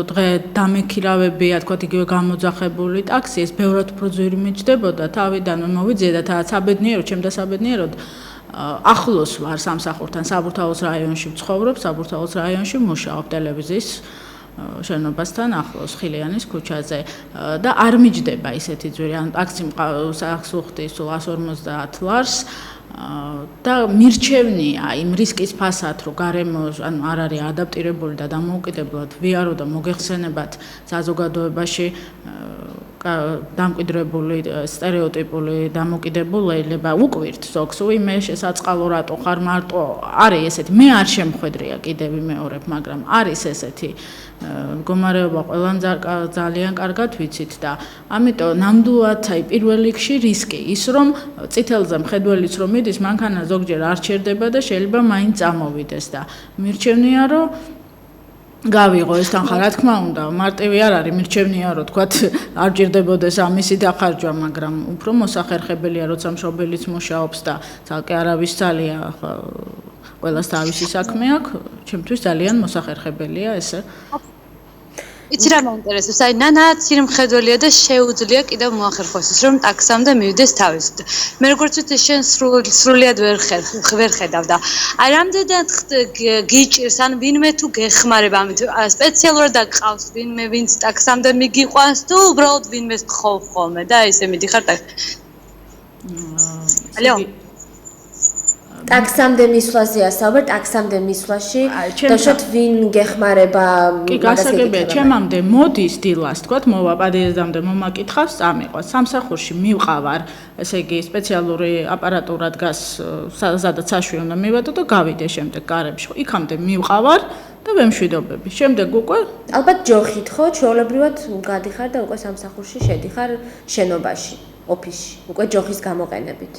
დღე დამექირავებია, თქვათ იგივე გამოძახებული ტაქსი, ეს ბევრად უფრო ძვირი მიჩნდებოდა, თავიდან მოვიძიე და საბედნიეროდ, ჩემდა საბედნიეროდ ახლოს ვარ სამსახურთან, საბურთალოს რაიონში ვცხოვრობ, საბურთალოს რაიონში მუშაობ ტელევიზიის შენობასთან ახლოს ხილიანის ქუჩაზე და არ მიჯდება ისეთი ძვირი, ან ტაქსი მყავს ახსუხდი სულ 150 ლარს და მირჩევნია იმ რისკის ფასად, რომ გარემო ანუ არ არის ადაპტირებული და დამოუკიდებლად ვიარო და მოგეხსენებათ საზოგადოებაში დამკვიდრებული სტერეოტიპული დამოკიდებულება უკვირთ ზოგს, მე შესაწყალო რატო ხარ მარტო არის ესეთი, მე არ შემხედრია კიდევ ვიმეორებ, მაგრამ არის ესეთი მდგომარეობა ყველამ ძალიან კარგად ვიცით და ამიტომ ნამდვილად აი პირველ რიგში რისკი ის რომ წითელზე მხედველიც რომ მიდის მანქანა ზოგჯერ არ ჩერდება და შეიძლება მაინც წამოვიდეს და მირჩევნია რომ გავიღო ეს თანხა, რა თქმა უნდა, მარტივი არ არის, მირჩევნია რომ თქვათ არ ჭირდებოდეს ამისი დახარჯვა, მაგრამ უფრო მოსახერხებელია, როცა მშობელიც მუშაობს და ძალკე არავის ძალია, ყველას თავისი საქმე აქვს, ჩემთვის ძალიან მოსახერხებელია ესე. იცი რა მაინტერესებს? აი ნანა ცირ მხედველია და შეუძლია კიდევ მოახერხოს ის რომ ტაქსამდე მივიდეს თავისით. მე როგორც ვიცი შენ სრულიად ვერ ხედავ და აი რამდენად გიჭირს ან ვინმე თუ გეხმარება ამით სპეციალურად დაგყავს ვინმე ვინც ტაქსამდე მიგიყვანს თუ უბრალოდ ვინმეს გხოვ ხოლმე და ესე მიდიხარ ალო ტაქსამდე მისვლაზე ასაუბრ, ტაქსამდე მისვლაში დავშოთ ვინ გეხმარება კი გასაგებია, ჩემამდე მოდის დილას, თქვათ, მოვა პადიეზამდე მომაკითხავს, წამიყვას. სამსახურში მივყავარ, ესე იგი სპეციალური აპარატურა დგას, სადაც საშვი უნდა მივედო და გავიდე შემდეგ კარებში. იქამდე მივყავარ და ვემშვიდობები. შემდეგ უკვე ალბათ ჯოხით ხო, ჩვეულებრივად გადიხარ და უკვე სამსახურში შედიხარ შენობაში. ოფისში, უკვე ჯოხის გამოყენებით.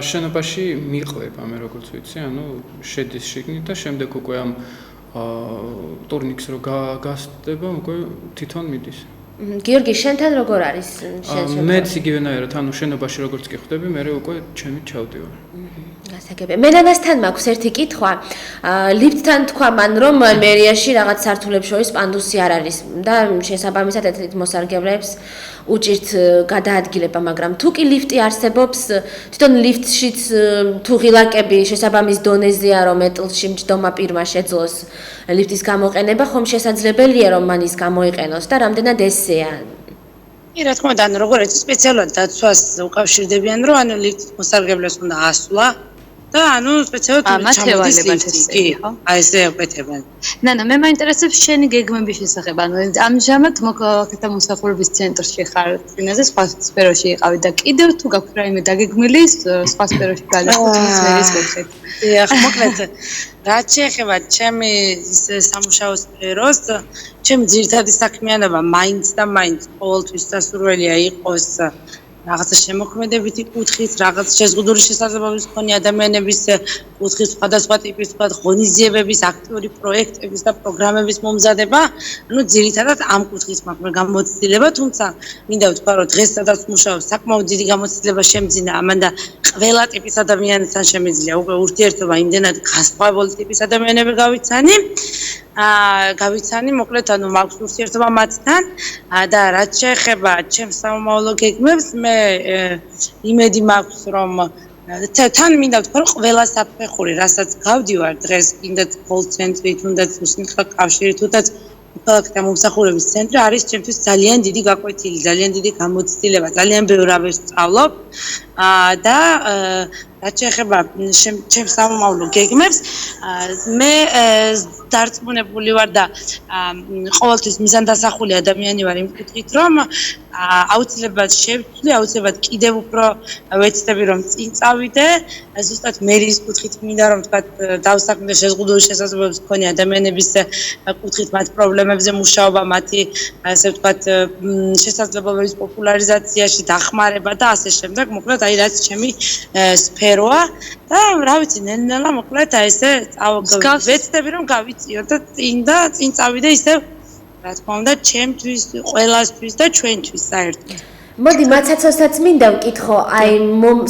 შენობაში მიყვება მე როგორც ვიცი, ანუ შედის შიგნით და შემდეგ უკვე ამ ტურნიკს რო გასდება, უკვე თვითონ მიდის. გიორგი, შენთან როგორ არის შენ? მეც იგივენაირად, ანუ შენობაში როგორც კი ხვდები, მე უკვე ჩემით ჩავდივარ. გასაგებია. მენანასთან მაქვს ერთი კითხვა. ლიფტთან თქვა მან რომ მერიაში რაღაც სართულებს შორის პანდუსი არ არის და შესაბამისად ეთნით მოსარგებლეებს უჭირთ გადაადგილება, მაგრამ თუ კი ლიფტი არსებობს, თვითონ ლიფტშიც თუ ღილაკები შესაბამის დონეზეა, რომ მეტლში მჯდომა პირმა შეძლოს ლიფტის გამოყენება, ხომ შესაძლებელია რომ მან ის გამოიყენოს და რამდენად ესეა? კი, რა თქმა უნდა, როგორც სპეციალურად დაცვას უკავშირდებიან, რომ ლიფტის მოსარგებლეს უნდა ასვლა და სპეციალურად მათევალებად კი, ესე აკეთებენ. მე მაინტერესებს შენი გეგმების შესახებ. ამჟამად მოქალაქეთა მოსახურების ცენტრში ხარ, წინაზე სხვა სფეროში იყავი და კიდევ თუ გაქვს რაიმე დაგეგმილი სხვა სფეროში გადასვლის მერის კუთხით. დიახ, მოკლედ, რაც შეეხება ჩემი სამუშაო სფეროს, ჩემი ძირითადი საქმიანობა მაინც და მაინც ყოველთვის სასურველია იყოს რაღაცა შემოქმედებითი კუთხით, რაღაც შეზღუდული შესაძლებლობის მქონე ადამიანების კუთხით, სხვადასხვა ტიპის ღონისძიებების, აქტიური პროექტების და პროგრამების მომზადება, ძირითადად ამ კუთხით მაქვს გამოცდილება, თუმცა მინდა ვთქვა, რომ დღეს სადაც მუშაობ, საკმაოდ დიდი გამოცდილება შემძინა, ამანდა ყველა ტიპის ადამიანთან შემიძლია უკვე ურთიერთობა იმდენად გასხვავებული ტიპის ადამიანები გავიცანი, მოკლედ, მაქვს ურთიერთობა მათთან და რაც შეეხება ჩემს სამომავლო გეგმებს, მე იმედი მაქვს, რომ თან მინდა ვთქვა, რომ ყველა საფეხური, რასაც გავდივარ დღეს, კიდაც კოლ ცენტრი, თუნდაც უსინქრა კავშირი, თუნდაც მოქალაქეთა მომსახურების ცენტრი არის ჩემთვის ძალიან დიდი გაკვეთილი, ძალიან დიდი გამოცდილება, ძალიან ბევრ რამეს ვსწავლობ და რაც შეეხება ჩემს სამომავლო გეგმებს, მე დარწმუნებული ვარ და ყოველთვის მიზანდასახული ადამიანი ვარ იმ კუთხით, რომ აუცილებლად შევცვლი, აუცილებლად კიდევ უფრო ვეცდები, რომ წინ წავიდე, ზუსტად მერის კუთხით მინდა რომ თქვა დავსაქმდე შეზღუდული შესაძლებლობის მქონე ადამიანების კუთხით მათ პრობლემებზე მუშაობა, მათი ასე ვთქვათ შესაძლებლობების პოპულარიზაციაში დახმარება და ასე შემდეგ, მოკლედ აი რაც ჩემი სფეროა და რა ვიცი, ნელ-ნელა მოკლედ აი ესე ვეცდები რომ გავიწიო და წინ წავიდე ისევ რა თქმა უნდა ჩემთვის, ყველასთვის და ჩვენთვის საერთოდ. მოდი მაცაცოსაც მინდა ვკითხო, აი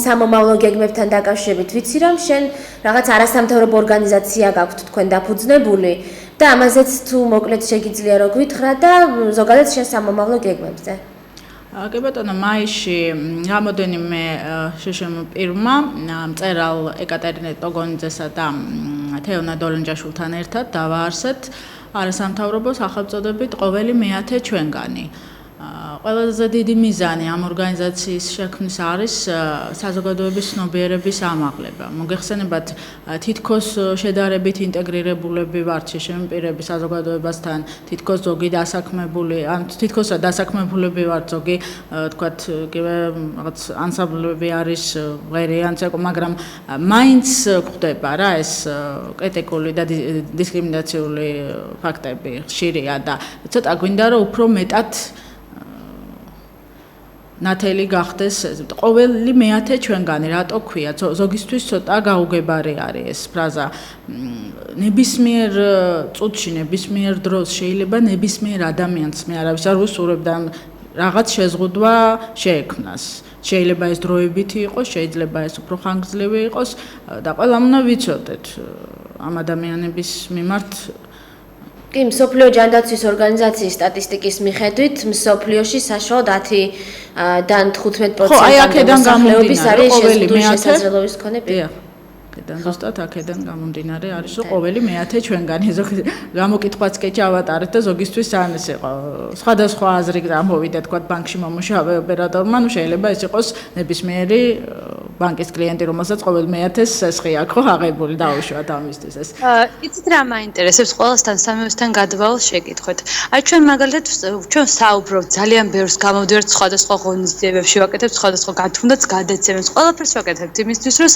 სამომავლო გეგმებთან დაკავშირებით ვიცი რომ შენ რაღაც არასამთავრობო ორგანიზაცია გაქვთ თქვენ დაფუძნებული და ამაზეც თუ მოკლედ შეგიძლია რო გვითხრა და ზოგადად შენ სამომავლო გეგმებზე. კი ბატონო, მაისში რამოდენიმე შშმ პირმა მწერალ ეკატერინე ტოგონიძესა და თეონა დოლენჯაშვილთან ერთად დავაარსეთ არასამთავრობო სახელწოდებით ყოველი მეათე ჩვენგანი. ყველაზე დიდი მიზანი ამ ორგანიზაციის შექმნის არის საზოგადოების ცნობიერების ამაღლება. მოგეხსენებათ, თითქოს შედარებით ინტეგრირებულები ვართ შშმ-პირები საზოგადოებასთან, თითქოს ზოგი დასაქმებული, თითქოს დასაქმებულები ვართ ზოგი, თქვათ, რაღაც ანსამბლები არის ღერიან, მაგრამ მაინც გვხვდება რა ეს კრიტიკული და დისკრიმინაციული ფაქტები ხშირია და ცოტა გვინდა რომ უფრო მეტად ნათელი გახდეს ყოველი მეათე ჩვენგანი, რატო ქვია? ზოგისთვის ცოტა გაუგებარი არის ეს ფრაზა. ნებისმიერ წუთში, ნებისმიერ დროს შეიძლება ნებისმიერ ადამიანს მე არავის არ ვუსურვებ და რაღაც შეზღუდვა შეექმნას. შეიძლება ეს დროებითი იყოს, შეიძლება ეს უფრო ხანგრძლივი იყოს და ყველამ უნდა ვიცოდეთ ამ ადამიანების მიმართ კი, მსოფლიო ჯანდაცვის ორგანიზაციის სტატისტიკის მიხედვით, მსოფლიოში საშუალოდ 10-დან 15% მოსახლეობის არის შეზღუდული შესაძლებლობის მქონე პირი. ზუსტად აქედან გამომდინარე არის რომ ყოველი მეათე ჩვენგანი გამოკითხვაც კი ჩავატარეთ და ზოგისთვის ან ეს იყო სხვადასხვა აზრი გამოვიდა თქვა ბანკში მომუშავე ოპერატორმა შეიძლება ეს იყოს ნებისმიერი ბანკის კლიენტი რომელსაც ყოველ მეათეს სესხი აქვს აღებული დაუშვათ ამისთვის ეს იცით რა მაინტერესებს ყველასთან სამეოსთან გადავალ შეკითხვით აი ჩვენ მაგალითად ჩვენ საუბრობთ ძალიან ბევრს გამოვდივართ სხვადასხვა ღონისძიებებში ვაკეთებთ სხვადასხვა თუნდაც გადაცემებს ყველაფერს ვაკეთებთ იმისთვის რომ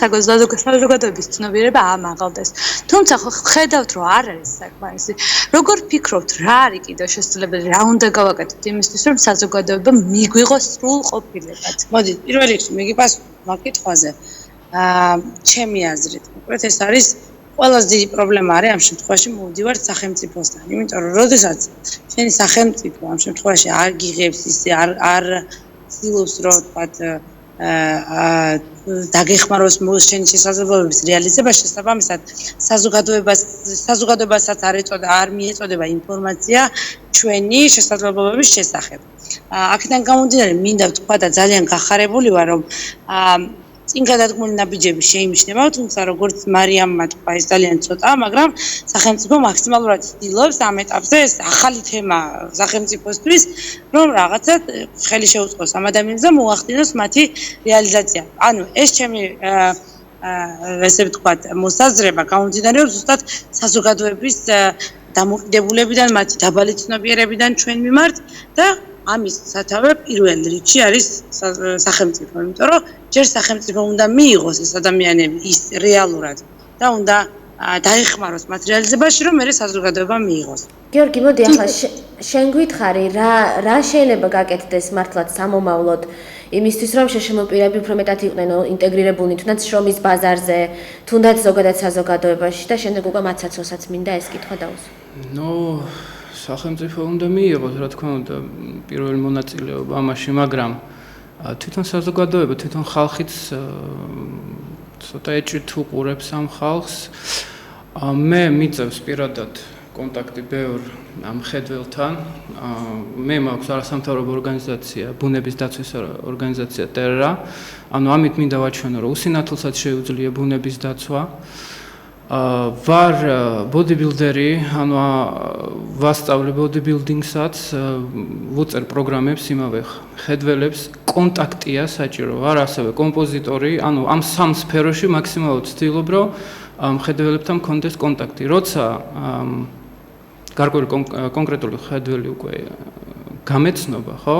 საზოგადოების ცნობიერება ამაღლდეს. თუმცა ხედავთ რომ არ არის საკმარისი. როგორ ფიქრობთ, რა არის კიდევ შესაძლებელი, რა უნდა გავაკეთოთ იმისთვის რომ საზოგადოება მიგვიღოს სრულყოფილებად? მოდით, პირველ რიგში მიგიპასუხოთ მაგკითხვაზე. ჩემი აზრით, უბრალოდ ეს არის ყველაზე დიდი პრობლემა არის ამ შემთხვევაში მოვდივართ სახელმწიფოსთან. იმიტომ რომ როდესაც ჩვენი სახელმწიფო ამ შემთხვევაში არ გიღებს ისე არ ცდილობს რომ თქვათ დაგეხმაროს შენი შესაძლებლობების რეალიზება შესაბამისად საზოგადოებასაც არ მიეწოდება ინფორმაცია ჩვენი შესაძლებლობების შესახებ. აქედან გამომდინარე მინდა ვთქვა და ძალიან გახარებული ვარ რომ წინ გადადგმული ნაბიჯები შეიმჩნევა, თუმცა როგორც მარიამმა თქვა ეს ძალიან ცოტაა, მაგრამ სახელმწიფო მაქსიმალურად ცდილობს ამ ეტაპზე ეს ახალი თემა სახელმწიფოსთვის, რომ რაღაცა ხელი შეუწყოს ამ ადამიანებს და მოახდინოს მათი რეალიზაცია. ანუ ეს ჩემი ესე ვთქვათ, მოსაზრება გამომდინარეობს ზუსტად საზოგადოების დამოკიდებულებიდან, მათი დაბალი ცნობიერებიდან ჩვენ მიმართ და ამის სათავე პირველ რიგში არის სახელმწიფო, იმიტომ რომ ჯერ სახელმწიფო უნდა მიიღოს ეს ადამიანები ის რეალურად და უნდა დაეხმაროს მათ რეალიზებაში, რომ მე საზოგადოება მიიღოს. გიორგი, მოდი ახლა შენ რა შეიძლება გაკეთდეს მართლაც სამომავლოდ იმისთვის, რომ შეშემოპირები უფრო მეტად იყვნენ ინტეგრირებულნი, თუნდაც შრომის ბაზარზე, თუნდაც ზოგადად საზოგადოებაში და შემდეგ უკვე მათაც როსაც მინდა ეს კითხვა დაუსვა. სახელმწიფო უნდა მიიღოს, რა თქმა უნდა, პირველი მონაწილეობა ამაში, მაგრამ თვითონ საზოგადოება, თვითონ ხალხიც ცოტა ეჭვით უყურებს ამ ხალხს. მე მიწევს პირადად კონტაქტი ბევრ მხედველთან. მე მაქვს არასამთავრობო ორგანიზაცია, ბუნების დაცვის ორგანიზაცია ტერრა. ანუ ამით მინდა ვაჩვენო, რომ უსინათლოსაც შეუძლია ბუნების დაცვა. ვარ ბოდიბილდერი, ანუ ვასწავლე ბოდიბილდინგსაც, ვუწერ პროგრამებს იმავე მხედველებს, კონტაქტია საჭირო, ვარ ასევე კომპოზიტორი, ანუ ამ სამ სფეროში მაქსიმალურად ვცდილობ, რომ მხედველებთან მქონდეს კონტაქტი. როცა გარკვეული კონკრეტული მხედველი უკვე გამეცნობა, ხო?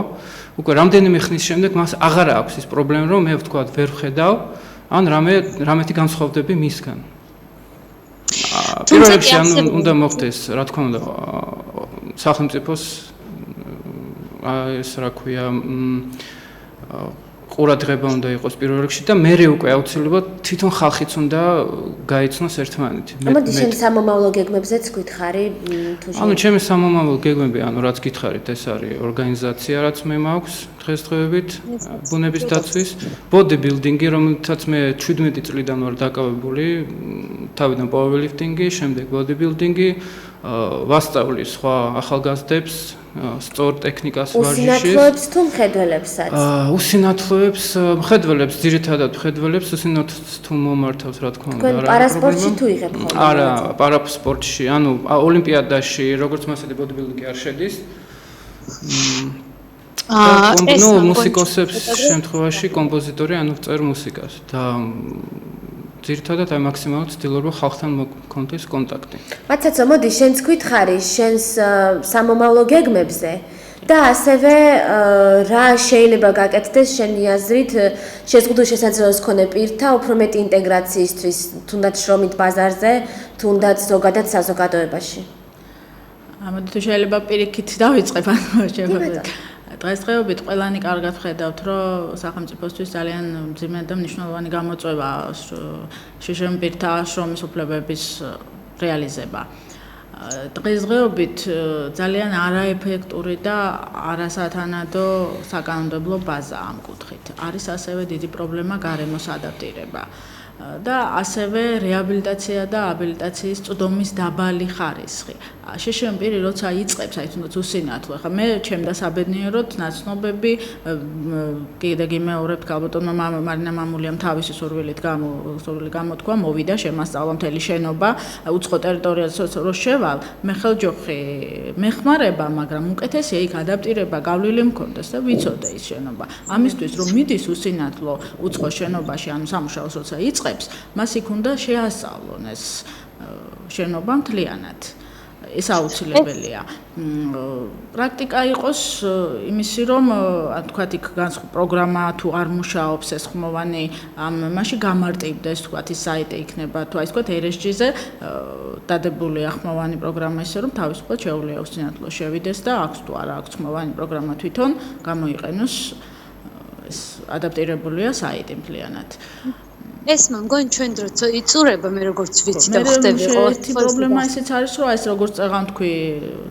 უკვე რამდენიმე ხნის შემდეგ მას აღარ აქვს ის პრობლემა, რომ მე ვთქვათ, ვერ ვხედავ, ან რამეთი განსხვავდები მისგან. პირველ რიგში უნდა მოხდეს, რა თქმა უნდა, სახელმწიფოს ეს რა ქვია, ყურადღება უნდა იყოს პირველ რიგში და მერე უკვე აუცილებლად თვითონ ხალხიც უნდა გაიცნოს ერთმანეთი. მოდი შენ სამომავლო გეგმებზეც გითხარი თუ შენ. ანუ ჩემი სამომავლო გეგმები, ანუ რაც გითხარით, ეს არის ორგანიზაცია, რაც მე მაქვს დღესდღეობით ბუნების დაცვის, ბოდიბილდინგი, რომელთაც მე 17 წლიდან ვარ დაკავებული, თავიდან პაუერლიფტინგი, შემდეგ ბოდიბილდინგი, ვასწავლი სხვა ახალგაზრდებს, სწორ ტექნიკას ვარჯიშებს. usinatlobs თუ მხედველებსაც? Usinatlobs, მხედველებს, ძირითადად მხედველებს, usinatlobs თუ მომართავს, რა თქმა უნდა. თქვენ პარასპორტში თუ იღებ ხოლმე? არა, პარასპორტში, ანუ ოლიმპიადაში, როგორც მასეთი ბოდიბილდინგი არ შედის. ნუ მუსიკოსებს შემთხვევაში კომპოზიტორი, ანუ წერ მუსიკას და ძირითადად აი მაქსიმალურად ვცდილობ რომ ხალხთან მქონდეს კონტაქტი. მაცაცო, მოდი შენც გითხარი შენს სამომავლო გეგმებზე და ასევე რა შეიძლება გაკეთდეს შენი აზრით შეზღუდულ შესაძლებლობას მქონე პირთა უფრო მეტი ინტეგრაციისთვის, თუნდაც შრომით ბაზარზე, თუნდაც ზოგადად საზოგადოებაში. ამოდი თუ შეიძლება პირიქით დავიწყებ ანუ შეგვიძლია. დღესდღეობით ყველანი კარგად ხედავთ, რომ სახელმწიფოსთვის ძალიან მძიმე და მნიშვნელოვანი გამოწვევა შშმ პირთა შრომის უფლებების რეალიზება. დღესდღეობით ძალიან არაეფექტური და არასათანადო საკანონმდებლო ბაზა ამ კუთხით. არის ასევე დიდი პრობლემა გარემოს ადაპტირება. და ასევე რეაბილიტაცია და აბილიტაციის წვდომის დაბალი ხარისხი. შშმ პირი როცა იწყებს, აი თუნდაც უსინათლო, ხა მე ჩემდა საბედნიეროდ ნაცნობები კიდე გიმეორებთ გალბატონმა მარინა მამულიამ თავისი სურვილი გამოთქვა, მოვიდა შემასწავლა მთელი შენობა, უცხო ტერიტორიაზე რო შევალ, მე ხელჯოხი მეხმარება, მაგრამ უკეთესია იქ ადაპტირება გავლილი მქონდეს და ვიცოდე ის შენობა. ამისთვის რომ მიდის უსინათლო უცხო შენობაში, ანუ სამუშაოს როცა იწყებს, მას იქ უნდა შეასწავლონ ეს შენობა მთლიანად. ეს აუცილებელია. პრაქტიკა იყოს იმისი, რომ თქვათ იქ პროგრამა თუ არ მუშაობს ეს ხმოვანი ამაში გამარტივდეს, თქვათ ის საიტი იქნება, თუ აი თქვათ RSG-ზე დადებულია ხმოვანი პროგრამა ისე, რომ თავისუფლად შეუძლია უსინათლო შევიდეს და აქვს თუ არა აქვს ხმოვანი პროგრამა თვითონ გამოიყენოს ეს ადაპტირებულია საიტი მთლიანად. ეს მგონი ჩვენ დროც იწურება მე როგორც ვიცი და ხდები ერთი პრობლემა ისიც არის რომ ეს როგორც წეღან თქვი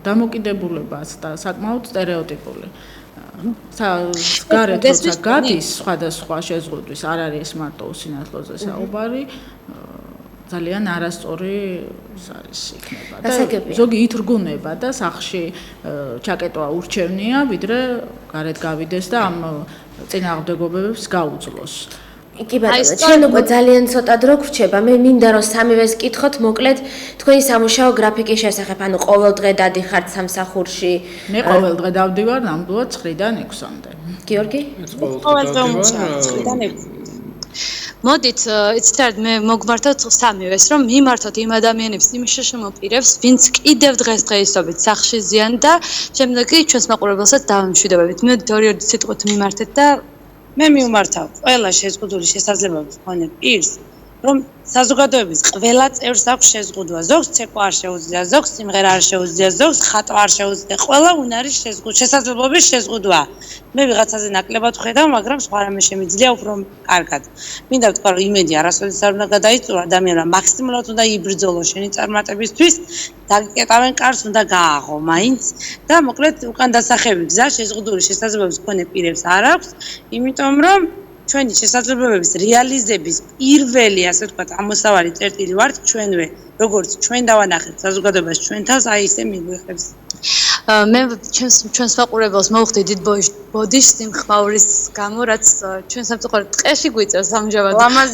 დამოკიდებულებას და საკმაოდ სტერეოტიპული გარეთ როცა გადის სხვადასხვა შეზღუდვის არ არის მარტო usinatlozზე საუბარი ძალიან არასწორი არის იქნება და ზოგი ითრგუნება და სახში ჩაკეტვა ურჩევნია ვიდრე გარეთ გავიდეს და ამ წინააღმდეგობებს გაუძლოს კი ბატონო, ჩვენ უკვე ძალიან ცოტა დრო გვრჩება. მე მინდა რომ სამივეს კითხოთ მოკლედ თქვენი სამუშაო გრაფიკის შესახებ, ანუ ყოველდღე დადიხართ სამსახურში. მე ყოველდღე დავდივარ ნამდვილად 9-დან 6-მდე. გიორგი? ყოველდღე უმუშავებ 9-დან 6. მოდით, იცით, მე მოგმართოთ სამივეს, რომ მიმართოთ იმ ადამიანებს, იმ შეშმოპირებს, ვინც კიდევ დღესდღეობით სახლში ზიან და შემდეგ კი ჩვენს მაყურებელსაც დავამშვიდობებით. მე ორი სიტყვით მიმართეთ და მე მივმართავ ყველა შეზღუდული შესაძლებლობის მქონე პირს, რომ საზოგადოების ყველა წევრს აქვს შეზღუდვა. ზოგს ცეკვა არ შეუძლია, ზოგს სიმღერა არ შეუძლია, ზოგს ხატვა არ შეუძლია. ყველა უნარის შესაძლებლობის შეზღუდვა. მე ვიღაცაზე ნაკლებად ვხედავ, მაგრამ სხვა რამე შემიძლია უფრო კარგად. მინდა ვთქვა, რომ იმედი არასოდეს არ უნდა გადაიწურა, ადამიანმა მაქსიმალურად უნდა იბრძოლოს შენი წარმატებისთვის, დაგიკეტავენ კარს, უნდა გააღო მაინც და მოკლედ უკან დასახები გზა შეზღუდული შესაძლებლობის მქონე პირებს არ აქვს, იმიტომ რომ ჩვენი შესაძლებლობების რეალიზების პირველი, ასე ვთქვათ, ამოსავალი წერტილი ვართ ჩვენვე, როგორც ჩვენ დავანახეთ საზოგადოებას ჩვენ თავს, აი ესე მიგვიხებს. მე ჩვენს მაყურებელს მოვხდი დიდ ბოდიშს იმ ხმაურის გამო, რაც ჩვენ სამწუხაროდ ტყეში გვიწევს ამჟამად.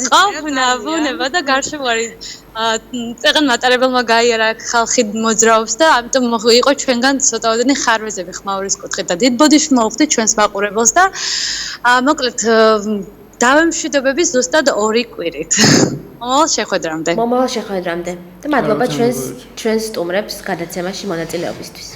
ყავნა, ბუნება და გარშემო წეღან მატარებელმა გაიარა ხალხი მოძრაობს და ამიტომ იყო ჩვენგან ცოტაოდენი ხარვეზები ხმაურის კუთხით და დიდ ბოდიშს მოვხდი ჩვენს მაყურებელს და მოკლედ დავემშვიდობები ზუსტად 2 კვირით. მომავალ შეხვედრამდე. მომავალ შეხვედრამდე. და მადლობა ჩვენს სტუმრებს გადაცემაში მონაწილეობისთვის.